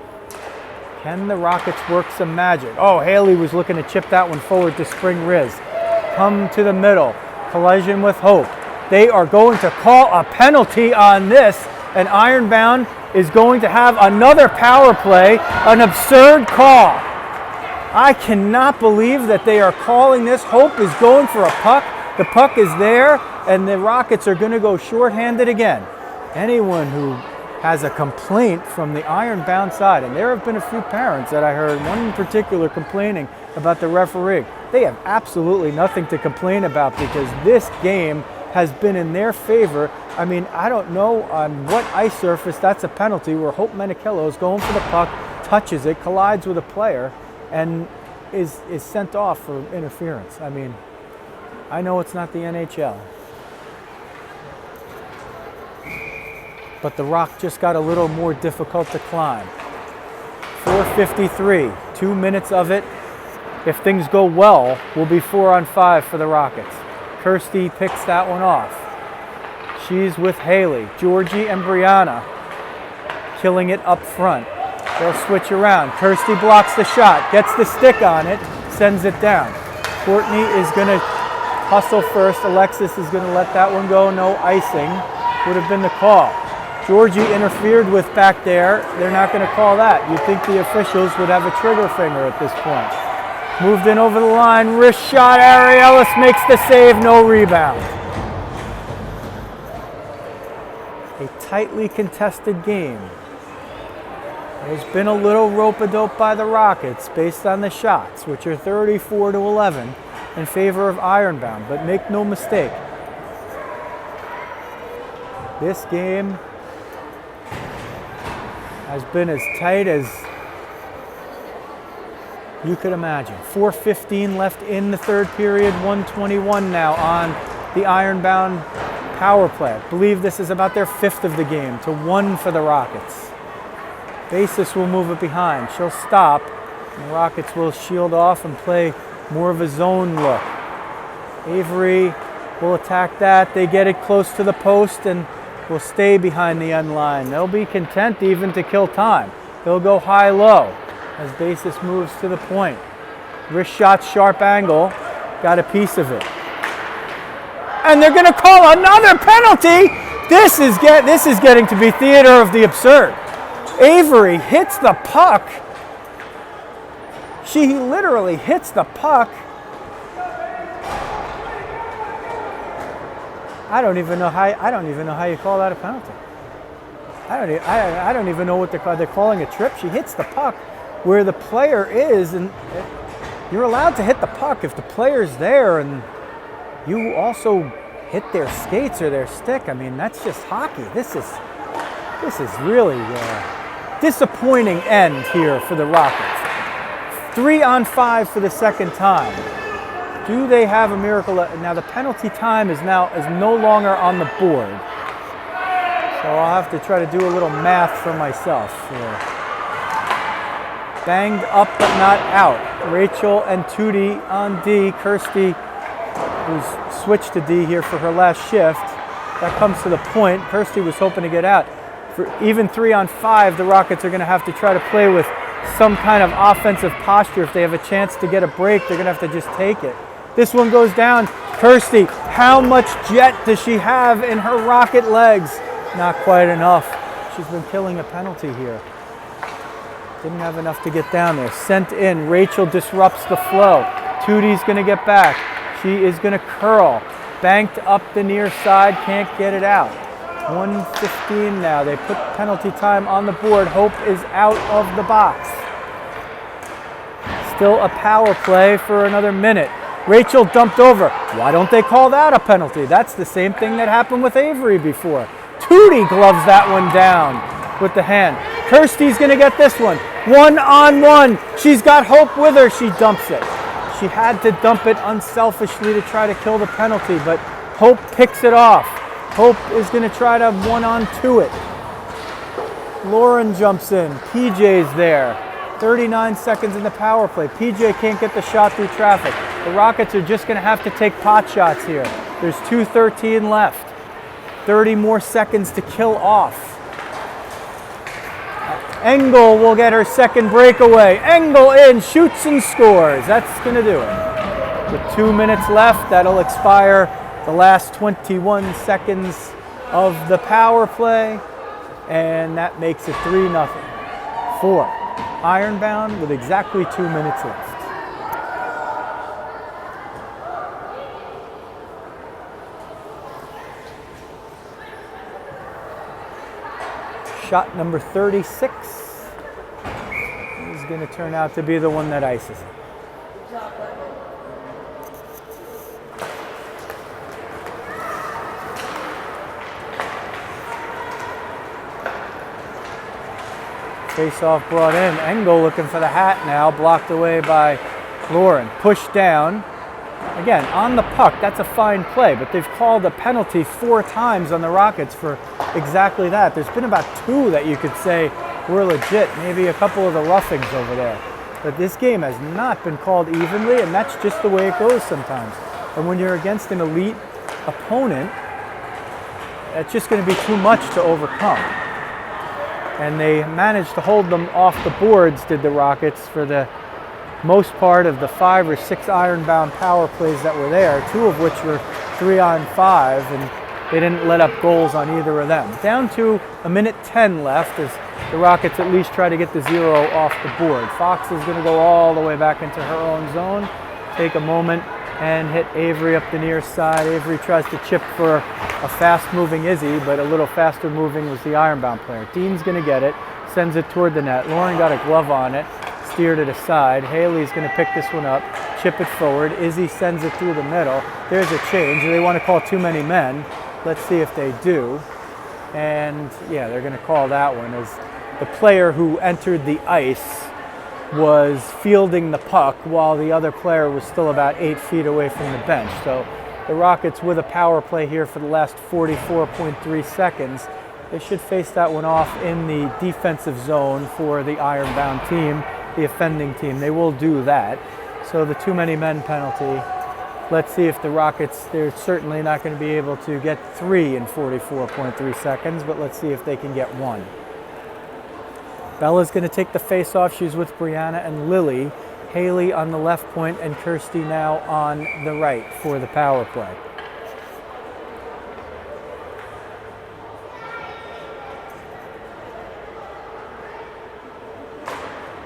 Can the Rockets work some magic? Oh, Haley was looking to chip that one forward to Spring Riz. Come to the middle. Collision with Hope. They are going to call a penalty on this, and Ironbound is going to have another power play, an absurd call. I cannot believe that they are calling this. Hope is going for a puck. The puck is there, and the Rockets are going to go shorthanded again. Anyone who has a complaint from the Ironbound side, and there have been a few parents that I heard, one in particular complaining about the referee. They have absolutely nothing to complain about because this game has been in their favor. I mean, I don't know on what ice surface that's a penalty where Hope Menichello is going for the puck, touches it, collides with a player, and is sent off for interference. I mean, I know it's not the NHL. But the rock just got a little more difficult to climb. 4:53, 2 minutes of it. If things go well, will be 4-on-5 for the Rockets. Kirsty picks that one off. She's with Haley. Georgie and Brianna killing it up front. They'll switch around. Kirsty blocks the shot, gets the stick on it, sends it down. Courtney is going to hustle first. Alexis is going to let that one go. No icing would have been the call. Georgie interfered with back there. They're not going to call that. You'd think the officials would have a trigger finger at this point. Moved in over the line. Wrist shot. Ari Ellis makes the save. No rebound. A tightly contested game. There's been a little rope-a-dope by the Rockets based on the shots, which are 34-11 in favor of Ironbound. But make no mistake, this game has been as tight as you could imagine. 4:15 left in the third period, 1:21 now on the Ironbound power play. I believe this is about their fifth of the game to 1 for the Rockets. Basis will move it behind. She'll stop. And the Rockets will shield off and play more of a zone look. Avery will attack that. They get it close to the post and will stay behind the end line. They'll be content even to kill time. They'll go high-low as Basis moves to the point. Wrist shot, sharp angle. Got a piece of it. And they're going to call another penalty. This is getting to be theater of the absurd. Avery hits the puck. She literally hits the puck. I don't even know how you call that a penalty. I don't even know what they're calling a trip. She hits the puck where the player is, and you're allowed to hit the puck if the player's there, and you also hit their skates or their stick. I mean, that's just hockey. This is really disappointing end here for the Rockets. 3-on-5 for the second time. Do they have a miracle? Now the penalty time is no longer on the board. So I'll have to try to do a little math for myself here. Banged up but not out. Rachel and Tootie on D. Kirsty, who's switched to D here for her last shift. That comes to the point. Kirsty was hoping to get out. For even 3-on-5, the Rockets are going to have to try to play with some kind of offensive posture. If they have a chance to get a break, they're going to have to just take it. This one goes down. Kirsty, how much jet does she have in her Rocket legs? Not quite enough. She's been killing a penalty here. Didn't have enough to get down there. Sent in. Rachel disrupts the flow. Tootie's going to get back. She is going to curl. Banked up the near side. Can't get it out. 1:15 now. They put penalty time on the board. Hope is out of the box. Still a power play for another minute. Rachel dumped over. Why don't they call that a penalty? That's the same thing that happened with Avery before. Tootie gloves that one down with the hand. Kirsty's going to get this one. 1-on-1. She's got Hope with her. She dumps it. She had to dump it unselfishly to try to kill the penalty, but Hope picks it off. Hope is going to try to 1-on-2 it. Lauren jumps in. PJ's there. 39 seconds in the power play. PJ can't get the shot through traffic. The Rockets are just going to have to take pot shots here. There's 2:13 left. 30 more seconds to kill off. Engel will get her second breakaway. Engel in, shoots and scores. That's going to do it. With 2 minutes left, that'll expire the last 21 seconds of the power play. And that makes it 3-0 for Ironbound with exactly 2 minutes left. Shot number 36 is going to turn out to be the one that ices it. Face-off brought in. Engel looking for the hat now, blocked away by Lauren. Pushed down. Again, on the puck, that's a fine play, but they've called a penalty 4 times on the Rockets for exactly that. There's been about 2 that you could say were legit, maybe a couple of the roughings over there. But this game has not been called evenly, and that's just the way it goes sometimes. And when you're against an elite opponent, it's just going to be too much to overcome. And they managed to hold them off the boards, did the Rockets, for the most part of the 5 or 6 Ironbound power plays that were there, 2 of which were 3-on-5, and they didn't let up goals on either of them. Down to 1:10 left as the Rockets at least try to get the 0 off the board. Fox is going to go all the way back into her own zone, take a moment, and hit Avery up the near side. Avery tries to chip for a fast-moving Izzy, but a little faster moving was the Ironbound player. Dean's going to get it, sends it toward the net. Lauren got a glove on it, steered it aside. Haley's going to pick this one up, chip it forward. Izzy sends it through the middle. There's a change. They want to call too many men. Let's see if they do. And yeah, they're going to call that one as the player who entered the ice was fielding the puck while the other player was still about 8 feet away from the bench. So the Rockets with a power play here for the last 44.3 seconds. They should face that one off in the defensive zone for the Ironbound team, the offending team. They will do that. So the too many men penalty. Let's see if the Rockets, they're certainly not going to be able to get 3 in 44.3 seconds, but let's see if they can get 1. Bella's going to take the face-off. She's with Brianna and Lily. Haley on the left point and Kirsty now on the right for the power play.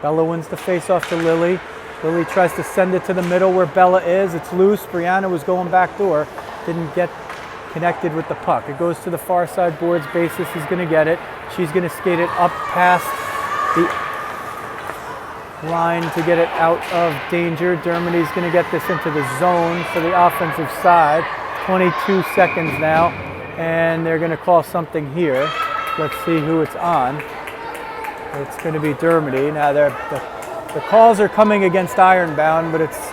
Bella wins the face-off to Lily. Lily tries to send it to the middle where Bella is. It's loose. Brianna was going back door. Didn't get connected with the puck. It goes to the far side boards. Basis is going to get it. She's going to skate it up past the line to get it out of danger. Dermody's going to get this into the zone for the offensive side. 22 seconds now, and they're going to call something here. Let's see who it's on. It's going to be Dermody. Now the calls are coming against Ironbound, but it's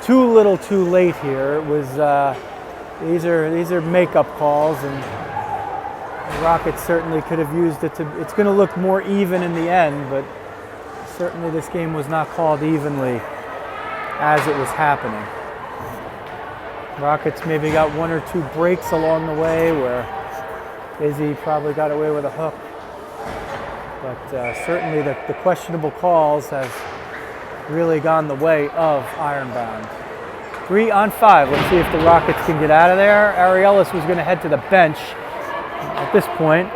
too little too late here. It was these are makeup calls, and the Rockets certainly could have used it to. It's going to look more even in the end, but certainly this game was not called evenly as it was happening. Rockets maybe got 1 or 2 breaks along the way where Izzy probably got away with a hook. But certainly the questionable calls have really gone the way of Ironbound. 3-on-5. Let's see if the Rockets can get out of there. Ariellis was going to head to the bench. At this point,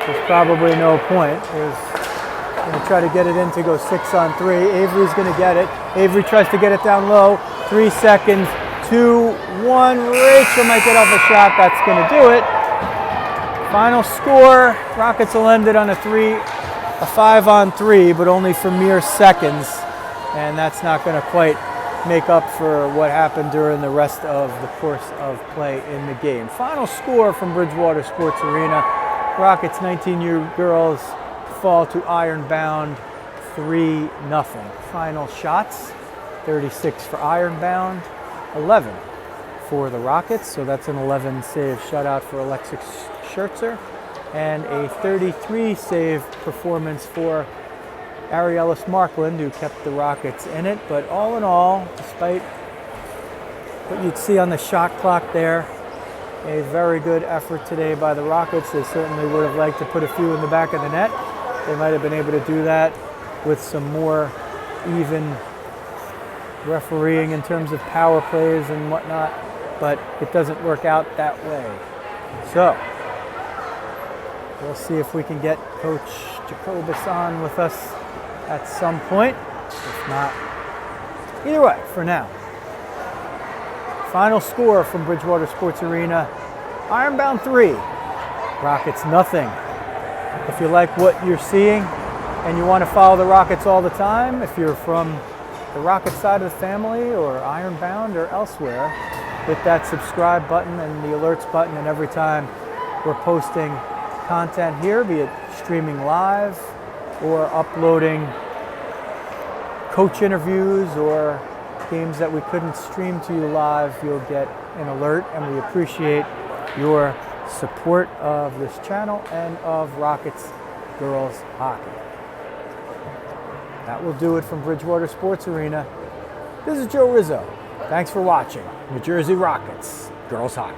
there's probably no point. Going to try to get it in to go 6-on-3. Avery's going to get it. Avery tries to get it down low. 3 seconds. 2, 1. Rachel might get off a shot. That's going to do it. Final score. Rockets will end it on a 5-on-3, but only for mere seconds. And that's not going to quite make up for what happened during the rest of the course of play in the game. Final score from Bridgewater Sports Arena. Rockets 19U girls fall to Ironbound 3-0. Final shots, 36 for Ironbound, 11 for the Rockets. So that's an 11 save shutout for Alexis Schertzer. and a 33 save performance for Ariellis Markland, who kept the Rockets in it. But all in all, despite what you'd see on the shot clock there, a very good effort today by the Rockets. They certainly would have liked to put a few in the back of the net. They might have been able to do that with some more even refereeing in terms of power plays and whatnot, but it doesn't work out that way. So we'll see if we can get Coach Jacobus on with us at some point. If not, either way, for now. Final score from Bridgewater Sports Arena, Ironbound 3, Rockets nothing. If you like what you're seeing and you want to follow the Rockets all the time, if you're from the Rocket side of the family or Ironbound or elsewhere, hit that subscribe button and the alerts button, and every time we're posting content here, be it streaming live or uploading coach interviews or games that we couldn't stream to you live, you'll get an alert, and we appreciate your support of this channel and of Rockets girls hockey. That will do it from Bridgewater Sports Arena. This is Joe Rizzo. Thanks for watching New Jersey Rockets girls hockey.